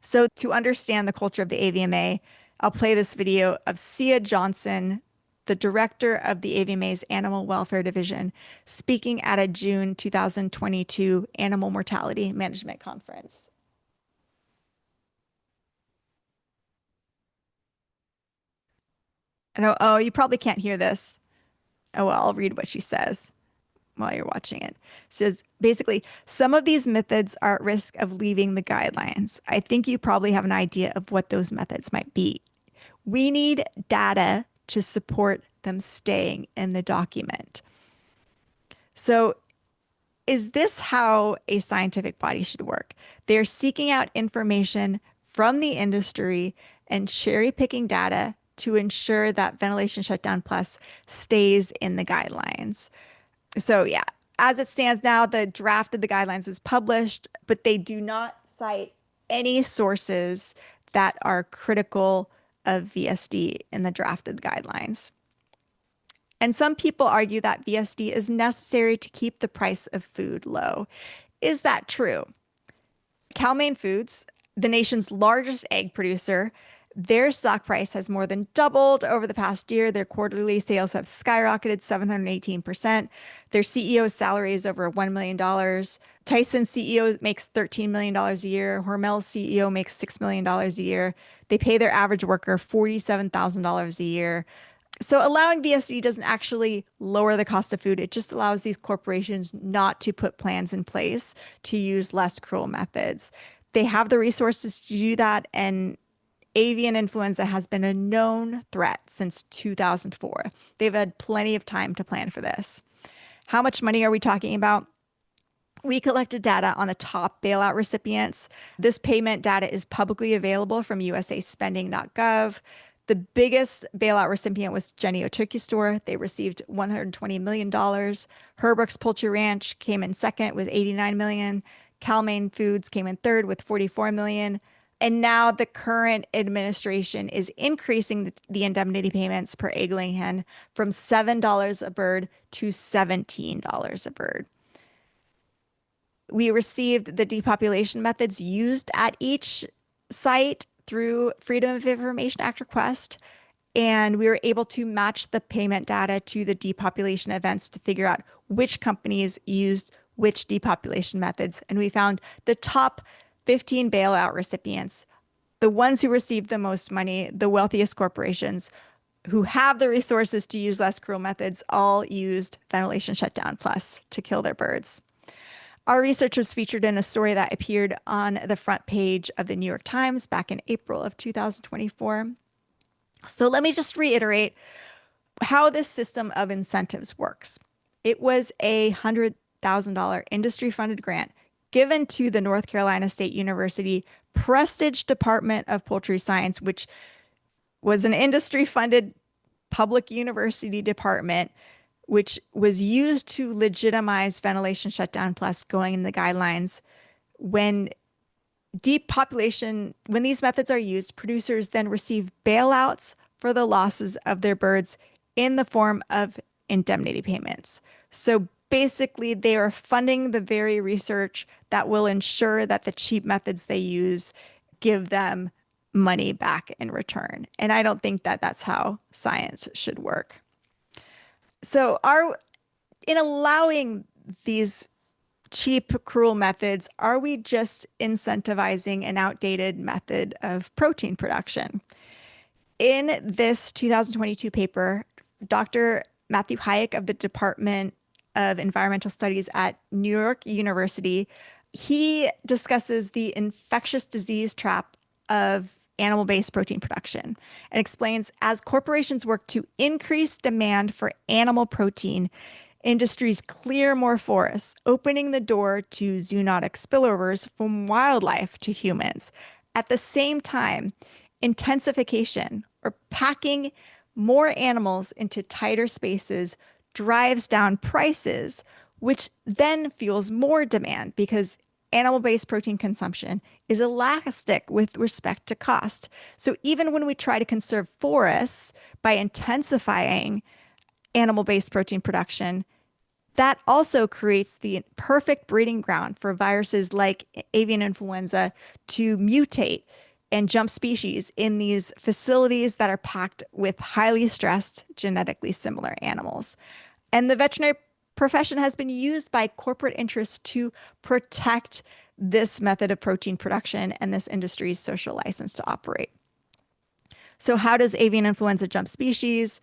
So to understand the culture of the AVMA, I'll play this video of Sia Johnson, the director of the AVMA's Animal Welfare Division, speaking at a June 2022 Animal Mortality Management Conference. Oh, you probably can't hear this. Oh, well, I'll read what she says while you're watching it. It says, basically, some of these methods are at risk of leaving the guidelines. I think you probably have an idea of what those methods might be. We need data to support them staying in the document. So is this how a scientific body should work? They're seeking out information from the industry and cherry picking data to ensure that Ventilation Shutdown Plus stays in the guidelines. So yeah, as it stands now, the draft of the guidelines was published, but they do not cite any sources that are critical of VSD in the draft of the guidelines. And some people argue that VSD is necessary to keep the price of food low. Is that true? Cal-Maine Foods, the nation's largest egg producer, their stock price has more than doubled over the past year. Their quarterly sales have skyrocketed 718%. Their CEO's salary is over $1 million. Tyson's CEO makes $13 million a year. Hormel's CEO makes $6 million a year. They pay their average worker $47,000 a year. So allowing VSD doesn't actually lower the cost of food. It just allows these corporations not to put plans in place to use less cruel methods. They have the resources to do that, and avian influenza has been a known threat since 2004. They've had plenty of time to plan for this. How much money are we talking about? We collected data on the top bailout recipients. This payment data is publicly available from usaspending.gov. The biggest bailout recipient was Jennie-O Turkey Store. They received $120 million. Herbrooks Poultry Ranch came in second with $89 million. Cal-Maine Foods came in third with $44 million. And now the current administration is increasing the indemnity payments per egg-laying hen from $7 a bird to $17 a bird. We received the depopulation methods used at each site through Freedom of Information Act request, and we were able to match the payment data to the depopulation events to figure out which companies used which depopulation methods. And we found the top 15 bailout recipients, the ones who received the most money, the wealthiest corporations, who have the resources to use less cruel methods all used ventilation shutdown plus to kill their birds. Our research was featured in a story that appeared on the front page of the New York Times back in April of 2024. So let me just reiterate how this system of incentives works. It was a $100,000 industry-funded grant given to the North Carolina State University Prestige Department of Poultry Science, which was an industry-funded public university department, which was used to legitimize ventilation shutdown plus going in the guidelines. When when these methods are used, producers then receive bailouts for the losses of their birds in the form of indemnity payments. So basically, they are funding the very research that will ensure that the cheap methods they use give them money back in return. And I don't think that that's how science should work. So in allowing these cheap, cruel methods, are we just incentivizing an outdated method of protein production? In this 2022 paper, Dr. Matthew Hayek of the Department of Environmental Studies at New York University, he discusses the infectious disease trap of animal-based protein production and explains as corporations work to increase demand for animal protein, industries clear more forests, opening the door to zoonotic spillovers from wildlife to humans. At the same time, intensification or packing more animals into tighter spaces drives down prices, which then fuels more demand because animal-based protein consumption is elastic with respect to cost. So even when we try to conserve forests by intensifying animal-based protein production, that also creates the perfect breeding ground for viruses like avian influenza to mutate and jump species in these facilities that are packed with highly stressed, genetically similar animals. And the veterinary profession has been used by corporate interests to protect this method of protein production and this industry's social license to operate. So how does avian influenza jump species?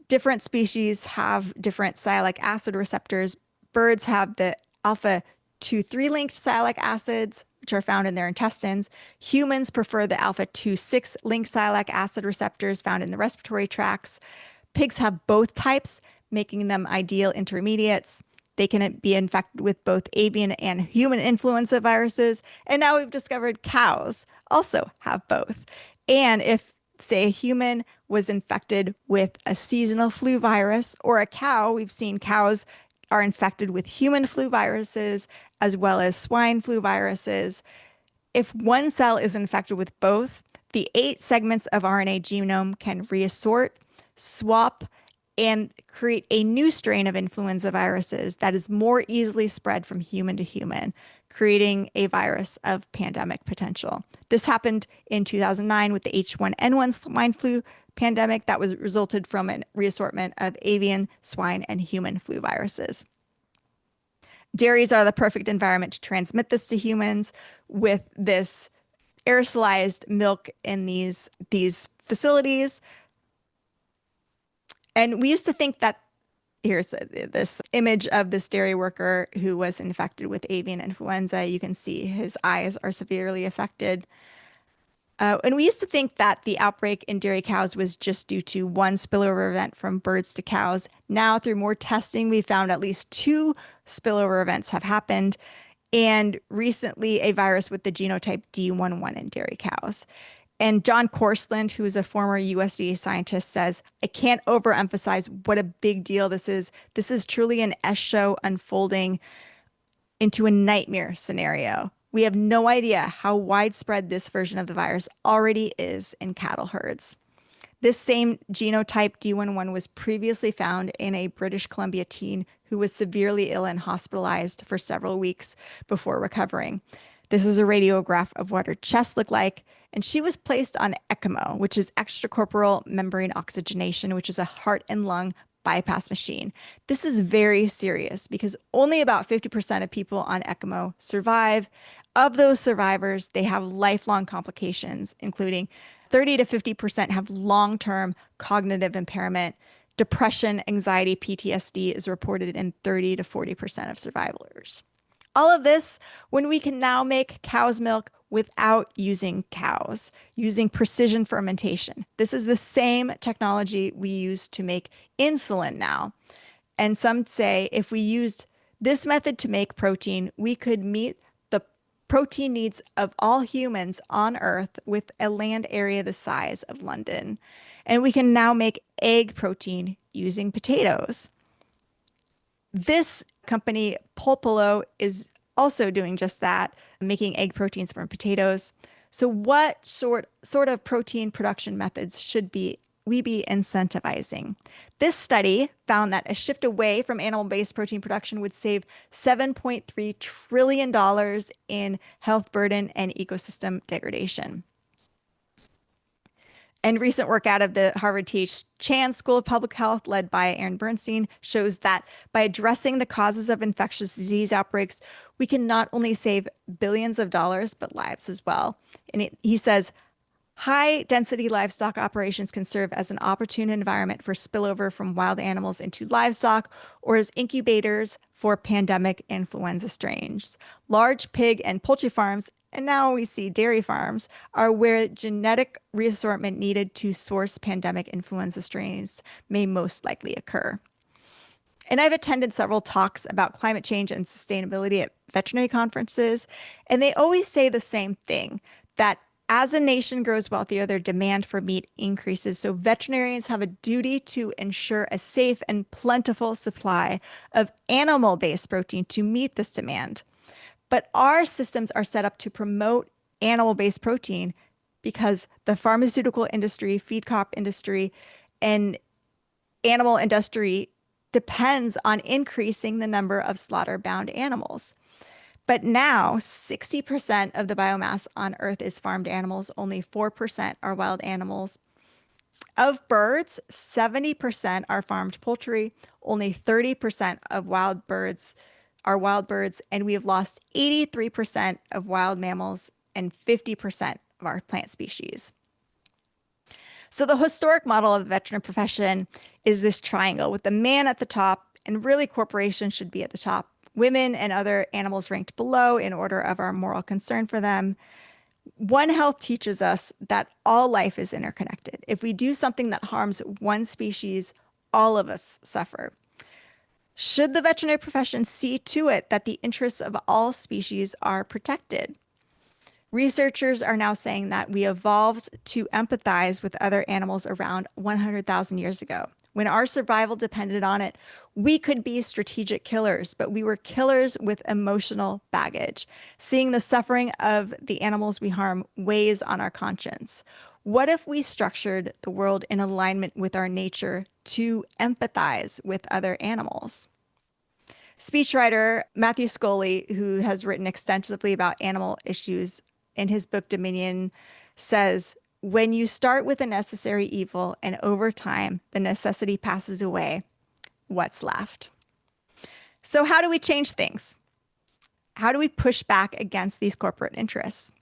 Different species have different sialic acid receptors. Birds have the alpha 2,3 linked sialic acids, which are found in their intestines. Humans prefer the alpha 2,6 linked sialic acid receptors found in the respiratory tracts. Pigs have both types, making them ideal intermediates. They can be infected with both avian and human influenza viruses. And now we've discovered cows also have both. And if, say, a human was infected with a seasonal flu virus or a cow, we've seen cows are infected with human flu viruses as well as swine flu viruses. If one cell is infected with both, the 8 segments of RNA genome can reassort, swap, and create a new strain of influenza viruses that is more easily spread from human to human, creating a virus of pandemic potential. This happened in 2009 with the H1N1 swine flu pandemic that was resulted from a reassortment of avian, swine, and human flu viruses. Dairies are the perfect environment to transmit this to humans with this aerosolized milk in these facilities. And we used to think that, here's this image of this dairy worker who was infected with avian influenza. You can see his eyes are severely affected. And we used to think that the outbreak in dairy cows was just due to one spillover event from birds to cows. Now, through more testing, we found at least 2 spillover events have happened. And recently, a virus with the genotype D11 in dairy cows. And John Korsland, who is a former USDA scientist, says, I can't overemphasize what a big deal this is. This is truly an S show unfolding into a nightmare scenario. We have no idea how widespread this version of the virus already is in cattle herds. This same genotype D11 was previously found in a British Columbia teen who was severely ill and hospitalized for several weeks before recovering. This is a radiograph of what her chest looked like. And she was placed on ECMO, which is extracorporeal membrane oxygenation, which is a heart and lung bypass machine. This is very serious because only about 50% of people on ECMO survive. Of those survivors, they have lifelong complications, including 30 to 50% have long-term cognitive impairment. Depression, anxiety, PTSD is reported in 30 to 40% of survivors. All of this when we can now make cow's milk without using cows, using precision fermentation. This is the same technology we use to make insulin now. And some say if we used this method to make protein, we could meet the protein needs of all humans on Earth with a land area the size of London. And we can now make egg protein using potatoes. This company, Polpolo, is also doing just that, making egg proteins from potatoes. So what sort of protein production methods should we be incentivizing? This study found that a shift away from animal-based protein production would save $7.3 trillion in health burden and ecosystem degradation. And recent work out of the Harvard T.H. Chan School of Public Health, led by Aaron Bernstein, shows that by addressing the causes of infectious disease outbreaks, we can not only save billions of dollars, but lives as well. And he says, high density livestock operations can serve as an opportune environment for spillover from wild animals into livestock or as incubators for pandemic influenza strains. Large pig and poultry farms, and now we see dairy farms, are where genetic reassortment needed to source pandemic influenza strains may most likely occur. And I've attended several talks about climate change and sustainability at veterinary conferences, and they always say the same thing, that as a nation grows wealthier, their demand for meat increases. So veterinarians have a duty to ensure a safe and plentiful supply of animal-based protein to meet this demand. But our systems are set up to promote animal-based protein because the pharmaceutical industry, feed crop industry, and animal industry depends on increasing the number of slaughter-bound animals. But now 60% of the biomass on Earth is farmed animals, only 4% are wild animals. Of birds, 70% are farmed poultry, only 30% of wild birds are wild birds, and we have lost 83% of wild mammals and 50% of our plant species. So the historic model of the veterinary profession is this triangle with the man at the top, and really corporations should be at the top. Women and other animals ranked below in order of our moral concern for them. One Health teaches us that all life is interconnected. If we do something that harms one species, all of us suffer. Should the veterinary profession see to it that the interests of all species are protected? Researchers are now saying that we evolved to empathize with other animals around 100,000 years ago. When our survival depended on it, we could be strategic killers, but we were killers with emotional baggage. Seeing the suffering of the animals we harm weighs on our conscience. What if we structured the world in alignment with our nature to empathize with other animals? Speechwriter Matthew Scully, who has written extensively about animal issues in his book Dominion, says, when you start with a necessary evil and over time the necessity passes away, what's left? So how do we change things? How do we push back against these corporate interests?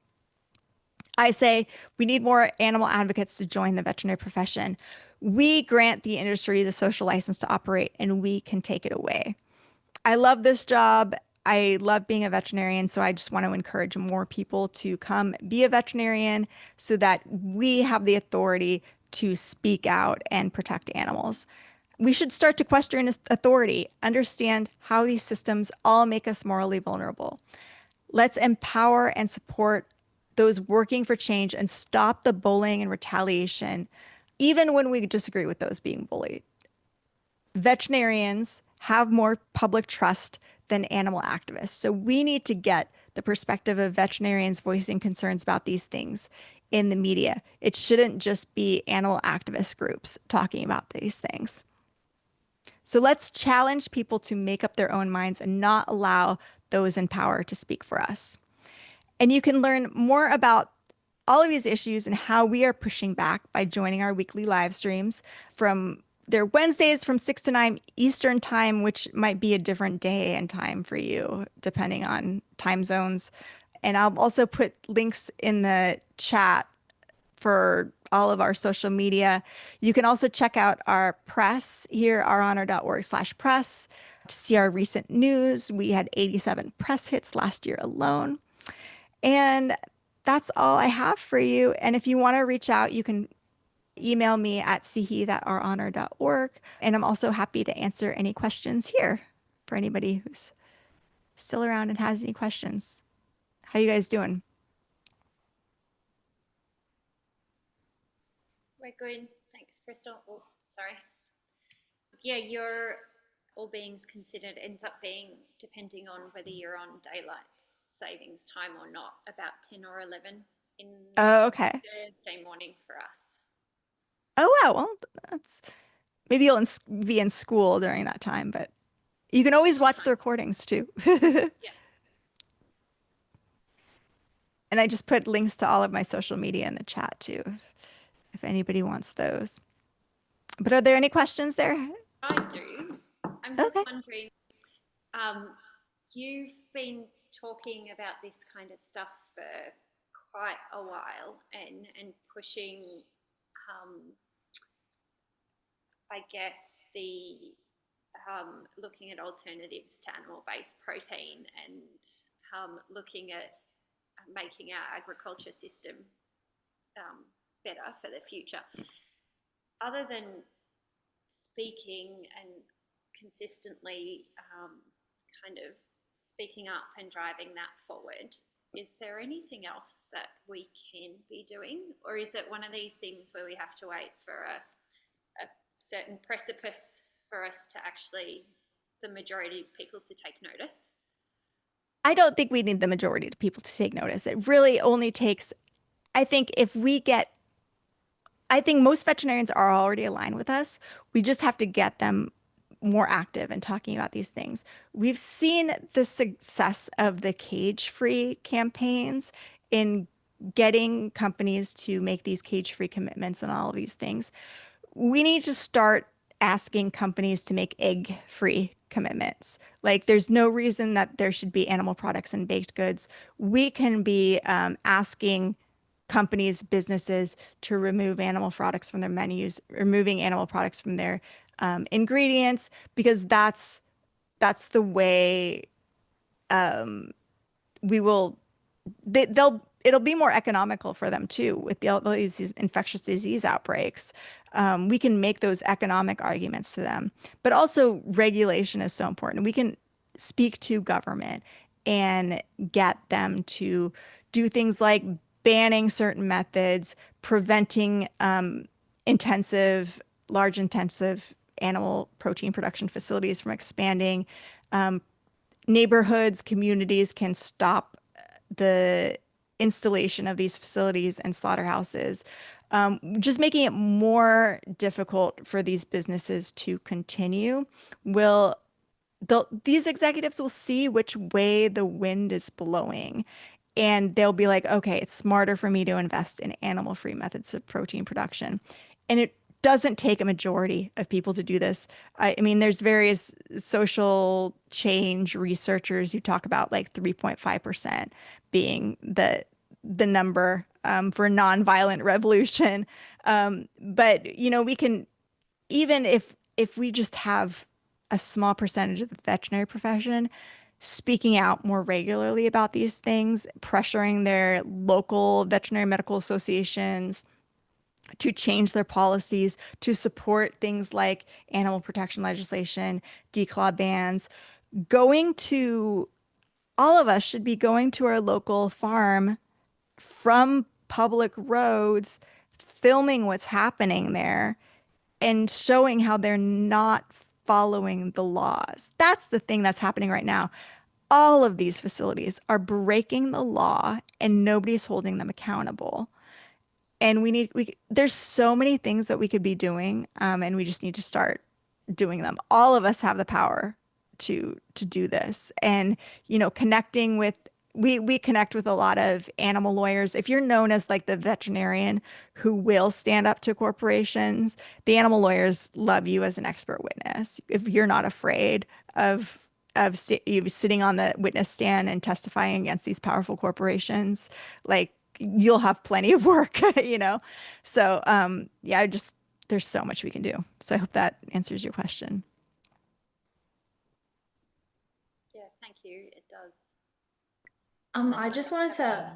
I say we need more animal advocates to join the veterinary profession. We grant the industry the social license to operate, and we can take it away. I love this job. I love being a veterinarian, so I just want to encourage more people to come be a veterinarian so that we have the authority to speak out and protect animals. We should start to question authority, understand how these systems all make us morally vulnerable. Let's empower and support those working for change and stop the bullying and retaliation, even when we disagree with those being bullied. Veterinarians have more public trust than animal activists. So we need to get the perspective of veterinarians voicing concerns about these things in the media. It shouldn't just be animal activist groups talking about these things. So let's challenge people to make up their own minds and not allow those in power to speak for us. And you can learn more about all of these issues and how we are pushing back by joining our weekly live streams from they're Wednesdays from 6 to 9 Eastern time, which might be a different day and time for you, depending on time zones. And I'll also put links in the chat for all of our social media. You can also check out our press here, ouronor.org/press, to see our recent news. We had 87 press hits last year alone. And that's all I have for you. And if you want to reach out, you can email me at cheath@ouronor.org. And I'm also happy to answer any questions here for anybody who's still around and has any questions. How you guys doing? We're good. Thanks, Crystal. Oh, sorry. Yeah, your all beings considered ends up being, depending on whether you're on daylight savings time or not, about 10 or 11 in Oh, okay. Thursday morning for us. Oh, wow. Well, that's maybe you'll be in school during that time, but you can always watch the recordings too. Yeah. And I just put links to all of my social media in the chat too, if anybody wants those. But are there any questions there? I do. I'm just Okay. wondering, you've been talking about this kind of stuff for quite a while and pushing, I guess, the looking at alternatives to animal-based protein and looking at making our agriculture system better for the future. Other than speaking and consistently kind of speaking up and driving that forward, is there anything else that we can be doing? Or is it one of these things where we have to wait for a certain precipice for us to actually, the majority of people to take notice? I don't think we need the majority of people to take notice. It really only takes, I think if we get, I think most veterinarians are already aligned with us. We just have to get them more active in talking about these things. We've seen the success of the cage-free campaigns in getting companies to make these cage-free commitments and all of these things. We need to start asking companies to make egg-free commitments. Like, there's no reason that there should be animal products and baked goods. We can be asking companies, businesses to remove animal products from their menus, removing animal products from their ingredients, because that's the way we will they'll it'll be more economical for them too with all these infectious disease outbreaks. We can make those economic arguments to them, but also regulation is so important. We can speak to government and get them to do things like banning certain methods, preventing large intensive animal protein production facilities from expanding. Neighborhoods, communities can stop the installation of these facilities and slaughterhouses, just making it more difficult for these businesses to continue. These executives will see which way the wind is blowing, and they'll be like, okay, it's smarter for me to invest in animal-free methods of protein production. And it doesn't take a majority of people to do this. I mean, there's various social change researchers who talk about like 3.5% being the number for nonviolent revolution. But we can, even if we just have a small percentage of the veterinary profession speaking out more regularly about these things, pressuring their local veterinary medical associations to change their policies to support things like animal protection legislation, declaw bans. All of us should be going to our local farm from public roads, filming what's happening there and showing how they're not following the laws. That's the thing that's happening right now. All of these facilities are breaking the law and nobody's holding them accountable. And there's so many things that we could be doing, and we just need to start doing them. All of us have the power to do this. And, connecting with we connect with a lot of animal lawyers. If you're known as like the veterinarian who will stand up to corporations, the animal lawyers love you as an expert witness. If you're not afraid of you sitting on the witness stand and testifying against these powerful corporations, like you'll have plenty of work, you know? So, yeah, there's so much we can do. So I hope that answers your question. Yeah, thank you. It does. I just wanted to,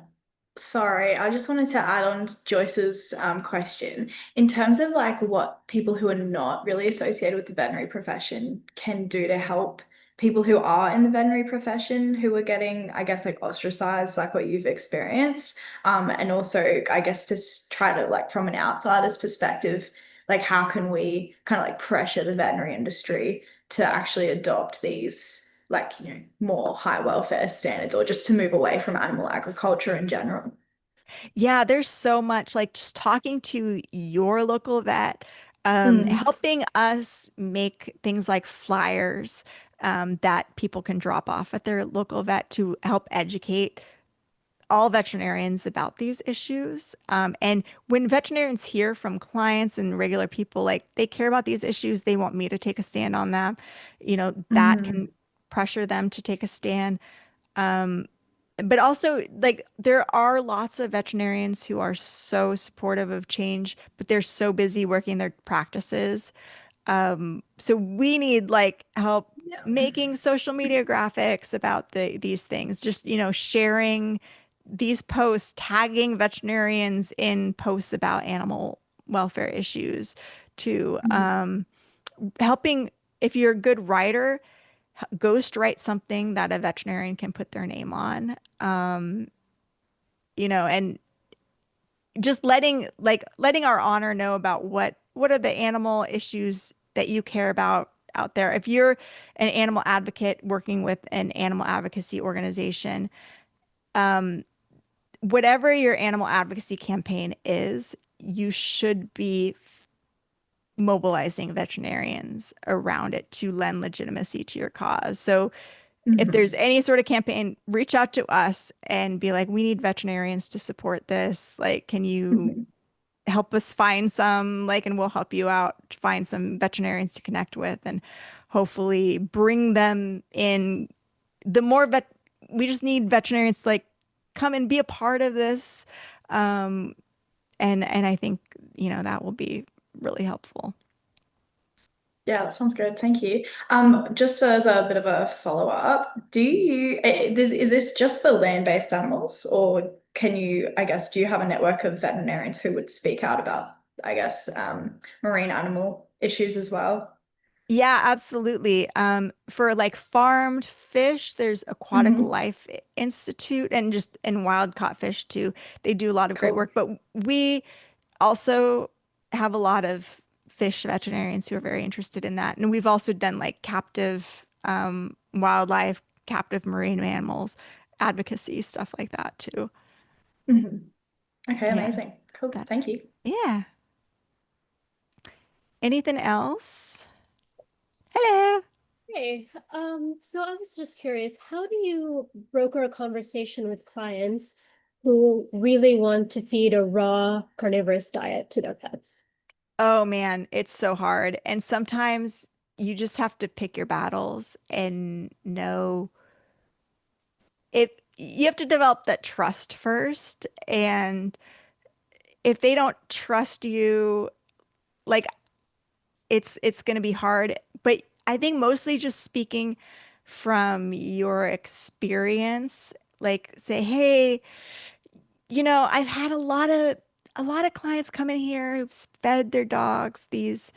sorry, I just wanted to add on to Joyce's question. In terms of like what people who are not really associated with the veterinary profession can do to help people who are in the veterinary profession who are getting, I guess, like ostracized, like what you've experienced. And also, I guess, to try to like from an outsider's perspective, like how can we kind of like pressure the veterinary industry to actually adopt these like, more high welfare standards or just to move away from animal agriculture in general. Yeah, there's so much like just talking to your local vet, Mm. helping us make things like flyers that people can drop off at their local vet to help educate all veterinarians about these issues. And when veterinarians hear from clients and regular people, like they care about these issues, they want me to take a stand on them, that Mm. can pressure them to take a stand. Um, but also, like, there are lots of veterinarians who are so supportive of change, but they're so busy working their practices. So we need like help Yeah. making social media graphics about these things, just, sharing these posts, tagging veterinarians in posts about animal welfare issues, to Mm. helping if you're a good writer, ghost write something that a veterinarian can put their name on. And just letting our honor know about what are the animal issues that you care about out there. If you're an animal advocate working with an animal advocacy organization, um, whatever your animal advocacy campaign is, you should be mobilizing veterinarians around it to lend legitimacy to your cause. So if there's Mhm. any sort of campaign, reach out to us and be like, we need veterinarians to support this. Like, can you Mhm. help us find some, like, and we'll help you out to find some veterinarians to connect with and hopefully bring them in. The more we just need veterinarians to like come and be a part of this. Um, and I think, that will be really helpful. Yeah, that sounds good. Thank you. Just as a bit of a follow-up, is this just for land-based animals, or can you, I guess, do you have a network of veterinarians who would speak out about, I guess, marine animal issues as well? Yeah, absolutely. For like farmed fish, there's Aquatic Hmm. Life Institute and just and wild caught fish too. They do a lot of great Cool. work, but we also have a lot of fish veterinarians who are very interested in that. And we've also done like captive wildlife, captive marine mammals, advocacy, stuff like that too. Mhm. Okay, Yeah, amazing. Cool. that. Thank you. Yeah. Anything else? Hello. Hey, so I was just curious, how do you broker a conversation with clients who really want to feed a raw carnivorous diet to their pets? Oh man, it's so hard. And sometimes you just have to pick your battles and know if you have to develop that trust first. And if they don't trust you, like it's going to be hard. But I think mostly just speaking from your experience, like say, hey, I've had a lot of clients come in here who've fed their dogs these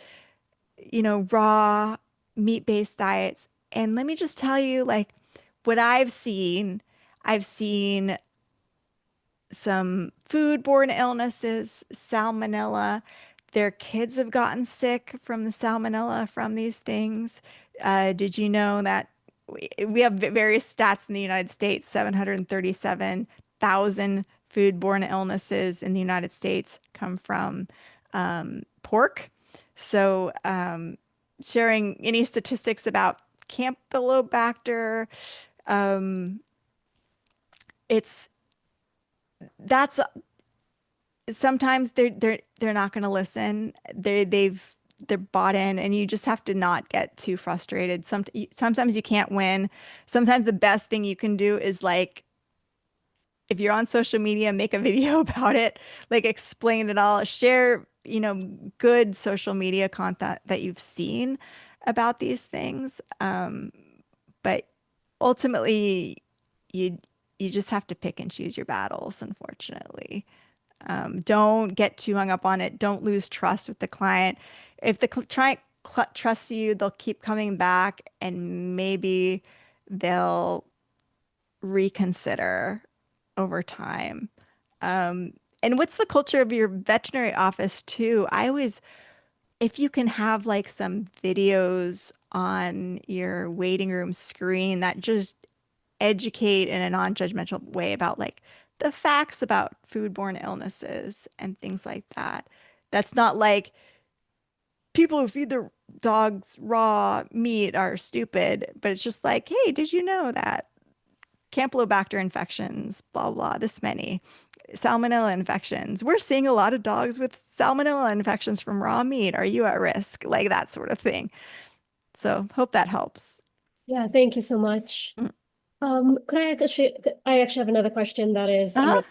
raw meat-based diets. And let me just tell you, like, what I've seen some foodborne illnesses, salmonella. Their kids have gotten sick from the salmonella from these things. Did you know that we have various stats in the United States, 737,000 foodborne illnesses in the United States come from pork. So, sharing any statistics about Campylobacter, um, it's that's sometimes they're not going to listen. They're bought in, and you just have to not get too frustrated. Sometimes you can't win. Sometimes the best thing you can do is like if you're on social media, make a video about it, like explain it all, share, good social media content that you've seen about these things. But ultimately, you you just have to pick and choose your battles, unfortunately. Don't get too hung up on it. Don't lose trust with the client. If the client trusts you, they'll keep coming back and maybe they'll reconsider over time. And what's the culture of your veterinary office too? If you can have like some videos on your waiting room screen that just educate in a non-judgmental way about like the facts about foodborne illnesses and things like that. That's not like people who feed their dogs raw meat are stupid, but it's just like, hey, did you know that Campylobacter infections, blah, blah, this many. Salmonella infections. We're seeing a lot of dogs with salmonella infections from raw meat. Are you at risk? Like that sort of thing. So hope that helps. Yeah, thank you so much. Mm. Could I actually have another question that is, Uh-huh.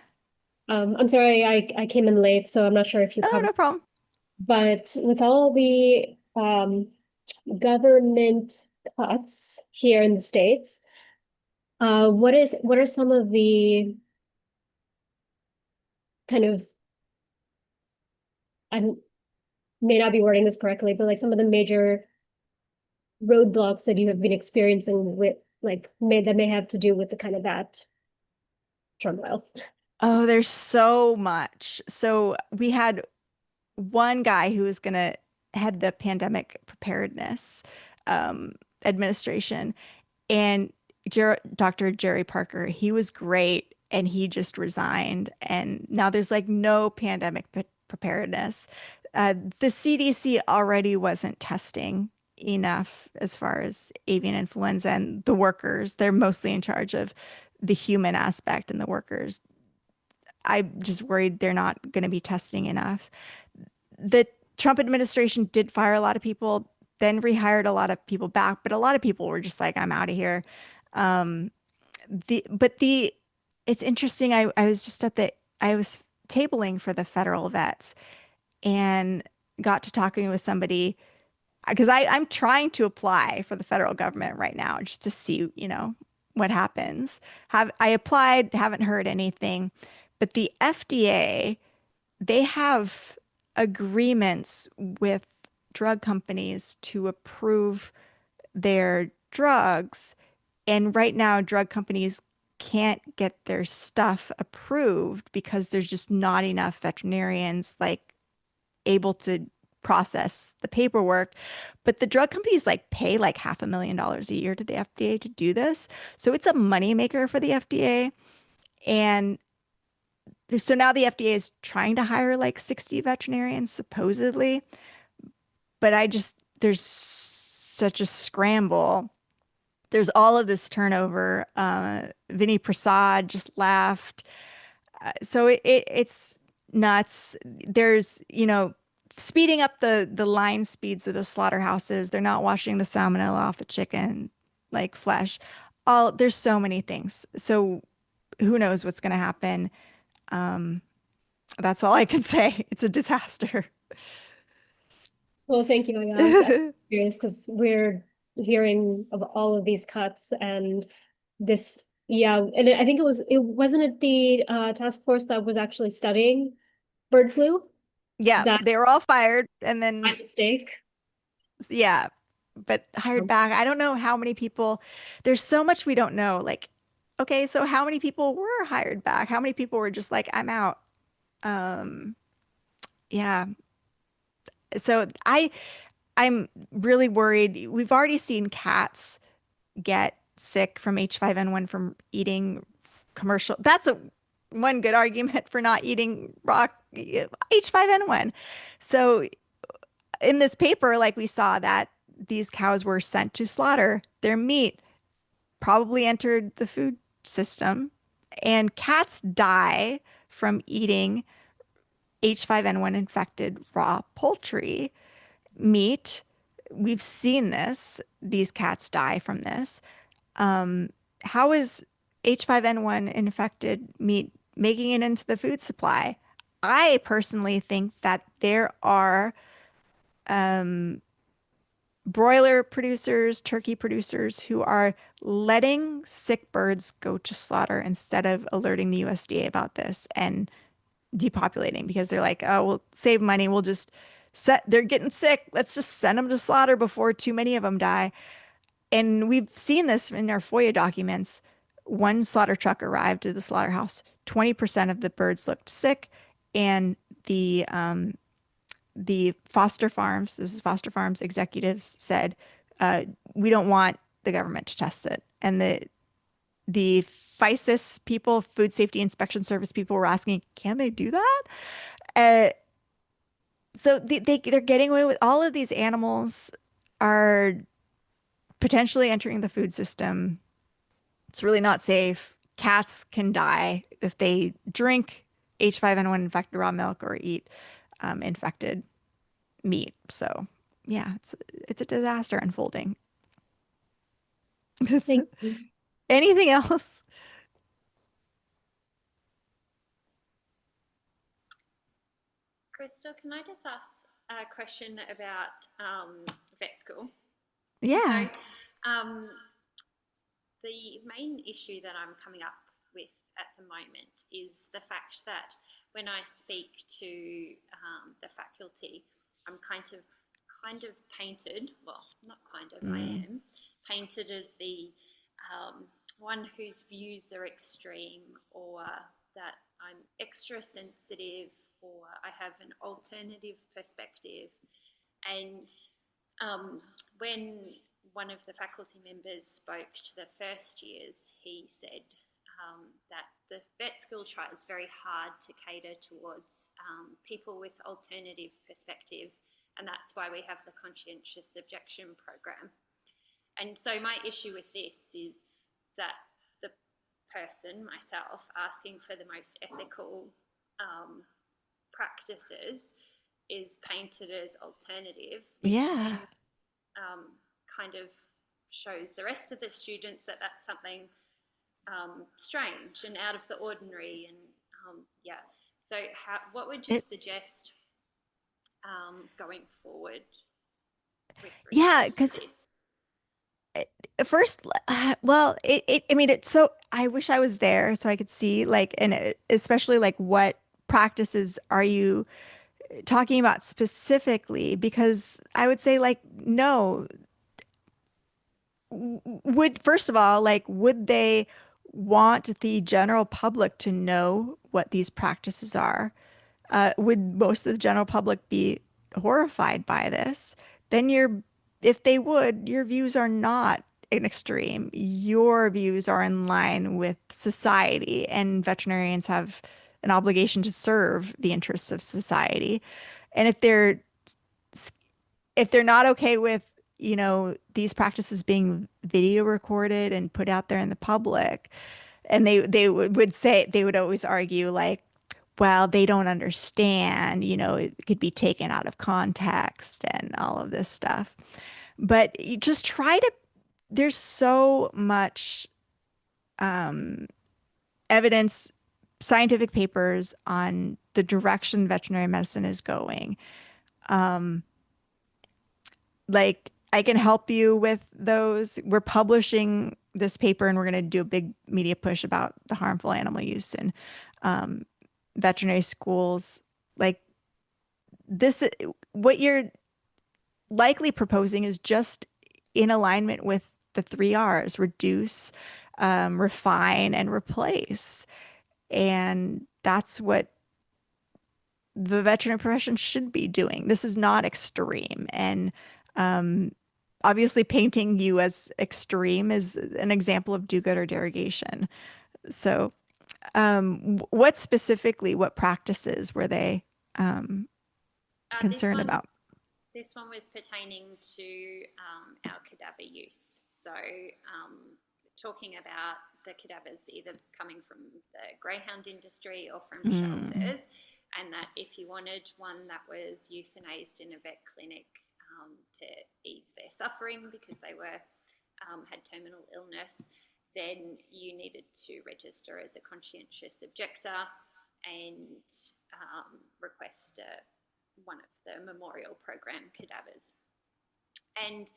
I'm sorry, I came in late, so I'm not sure if you Oh, covered, no problem. but with all the government cuts here in the States, what are some of the kind of, I may not be wording this correctly, but like some of the major roadblocks that you have been experiencing with that may have to do with the kind of that turmoil? Oh, there's so much. So we had one guy who was going to head the pandemic preparedness administration, and Dr. Jerry Parker, he was great, and he just resigned. And now there's like no pandemic preparedness. The CDC already wasn't testing enough as far as avian influenza, and the workers, they're mostly in charge of the human aspect, and the workers, I'm just worried they're not going to be testing enough. The Trump administration did fire a lot of people, then rehired a lot of people back, but a lot of people were just like, I'm out of here. Um, the it's interesting. I was just I was tabling for the federal vets and got to talking with somebody because I'm trying to apply for the federal government right now just to see, what happens. I applied, haven't heard anything, but the FDA, they have agreements with drug companies to approve their drugs. And right now, drug companies can't get their stuff approved because there's just not enough veterinarians like able to process the paperwork. But the drug companies like pay like $500,000 a year to the FDA to do this. So it's a moneymaker for the FDA. And so now the FDA is trying to hire like 60 veterinarians supposedly, but there's such a scramble. There's all of this turnover. Vinny Prasad just left. So it's nuts. There's, speeding up the line speeds of the slaughterhouses. They're not washing the salmonella off the chicken like flesh. There's so many things. So who knows what's going to happen? Um, that's all I can say. It's a disaster. Well, thank you. I was curious because we're hearing of all of these cuts and this, yeah, and I think it wasn't it the task force that was actually studying bird flu Yeah, that they were all fired and by then, mistake. yeah, but hired back. I don't know how many people, there's so much we don't know. Like, okay, so how many people were hired back? How many people were just like, I'm out? Um, yeah. So I'm really worried. We've already seen cats get sick from H5N1 from eating commercial. That's one good argument for not eating raw H5N1. So in this paper, like we saw that these cows were sent to slaughter, their meat probably entered the food system, and cats die from eating H5N1 infected raw poultry meat. We've seen this. These cats die from this. How is H5N1 infected meat making it into the food supply. I personally think that there are broiler producers, turkey producers who are letting sick birds go to slaughter instead of alerting the USDA about this and depopulating, because they're like, oh, we'll save money. We'll just they're getting sick. Let's just send them to slaughter before too many of them die. And we've seen this in our FOIA documents. One slaughter truck arrived to the slaughterhouse. 20% of the birds looked sick, and the Foster Farms, this is Foster Farms executives said, we don't want the government to test it. And the FISIS people, Food Safety Inspection Service people, were asking, can they do that? So they're getting away with all of these animals are potentially entering the food system. It's really not safe. Cats can die if they drink H5N1 infected raw milk or eat infected meat. So yeah, it's a disaster unfolding. Thank you. Anything else? Crystal, can I just ask a question about vet school? Yeah. So, the main issue that I'm coming up with at the moment is the fact that when I speak to the faculty, I'm kind of painted, well, not kind of, I am painted as the one whose views are extreme, or that I'm extra sensitive, or I have an alternative perspective. And when one of the faculty members spoke to the first years, he said that the vet school tries very hard to cater towards people with alternative perspectives, and that's why we have the conscientious objection program. And so my issue with this is that the person, myself, asking for the most ethical practices is painted as alternative, which then kind of shows the rest of the students that that's something strange and out of the ordinary. And yeah, so what would you suggest going forward with regards to this? First, well, I mean, it's so, I wish I was there so I could see, like, and especially like what practices are you talking about specifically? Because I would say, like, no, first of all, like, would they want the general public to know what these practices are? Would most of the general public be horrified by this? Then if they would, your views are not an extreme. Your views are in line with society, and veterinarians have an obligation to serve the interests of society. And if they're not okay with, these practices being video recorded and put out there in the public, and they would always argue, like, well, they don't understand, it could be taken out of context and all of this stuff. But you just there's so much evidence, scientific papers on the direction veterinary medicine is going. Like, I can help you with those. We're publishing this paper, and we're going to do a big media push about the harmful animal use in veterinary schools. Like, this, what you're likely proposing is just in alignment with the 3 R's: reduce, refine, and replace. And that's what the veterinary profession should be doing. This is not extreme. And obviously, painting you as extreme is an example of do-good or derogation. So what practices were they concerned about? This one was pertaining to our cadaver use. So talking about the cadavers either coming from the greyhound industry or from shelters, and that if you wanted one that was euthanized in a vet clinic to ease their suffering because they had terminal illness, then you needed to register as a conscientious objector and request one of the memorial program cadavers. And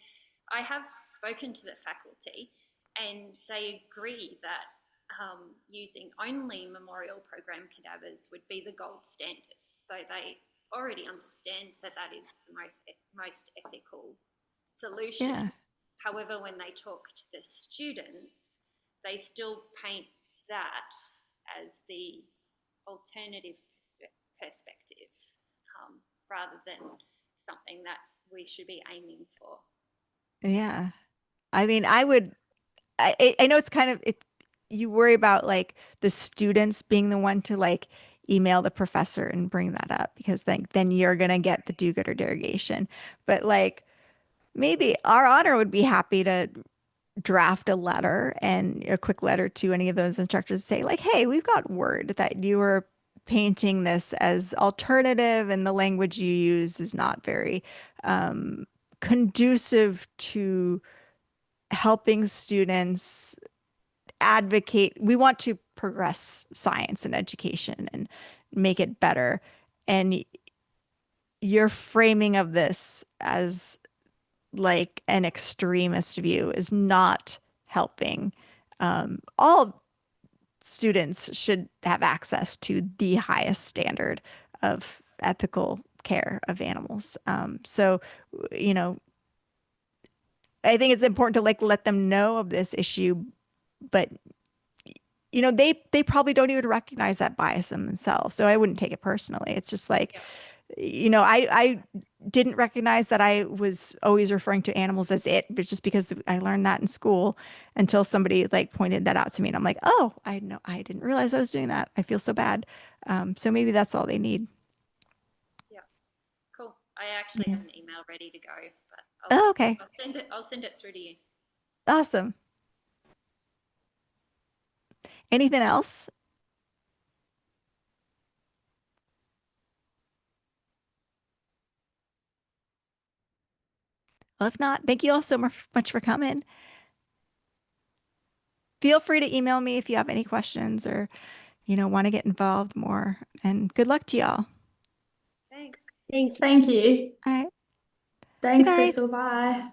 I have spoken to the faculty, and they agree that using only memorial program cadavers would be the gold standard. So they already understand that that is the most ethical solution. Yeah. However, when they talk to the students, they still paint that as the alternative perspective, rather than something that we should be aiming for. Yeah. I mean, I know it's kind of you worry about like the students being the one to like email the professor and bring that up, because then you're gonna get the do-gooder derogation. But like maybe our honor would be happy to draft a letter, and a quick letter to any of those instructors, say like, hey, we've got word that you are painting this as alternative, and the language you use is not very conducive to helping students advocate. We want to progress science and education and make it better. And your framing of this as like an extremist view is not helping. All students should have access to the highest standard of ethical care of animals. So, you know, I think it's important to like let them know of this issue, but you know, they probably don't even recognize that bias in themselves. So I wouldn't take it personally. It's just like, you know, I didn't recognize that I was always referring to animals as it, but just because I learned that in school, until somebody like pointed that out to me, and I'm like, oh, I didn't realize I was doing that. I feel so bad. So maybe that's all they need. Yeah, cool. I actually have an email ready to go, but Oh, okay. I'll send it through to you. Awesome. Anything else? Well, if not, thank you all so much for coming. Feel free to email me if you have any questions, or, you know, want to get involved more. And good luck to y'all. Thanks. Thank you. Thank you. All right. Thanks, Good night. Crystal. Bye.